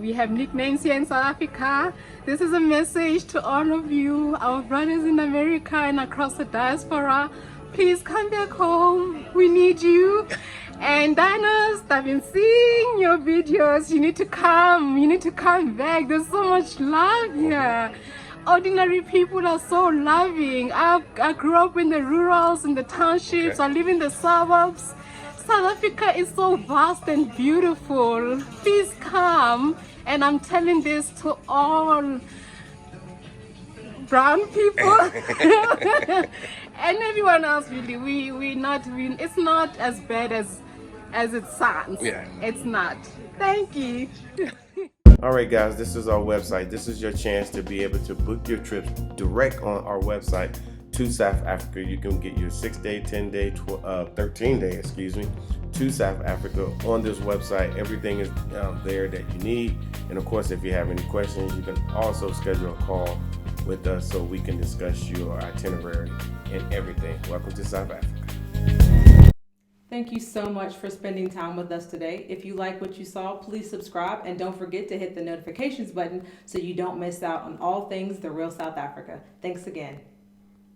We have nicknames here in South Africa. This is a message to all of you, our brothers in America and across the diaspora. Please come back home. We need you. And diners, I've been seeing your videos. You need to come. You need to come back. There's so much love here. Ordinary people are so loving. I grew up in the rurals, in the townships. I live in the suburbs. South Africa is so vast and beautiful. Please come. And I'm telling this to all brown people and everyone else. Really, it's not as bad as it sounds. It's not. Thank you. all right, guys, this is our website. This is your chance to be able to book your trips direct on our website to South Africa. You can get your 6-day, 10-day, 13-day, to South Africa on this website. Everything is there that you need. And of course, if you have any questions, you can also schedule a call with us so we can discuss your itinerary and everything. Welcome to South Africa. Thank you so much for spending time with us today. If you like what you saw, please subscribe and don't forget to hit the notifications button so you don't miss out on all things The Real South Africa. Thanks again.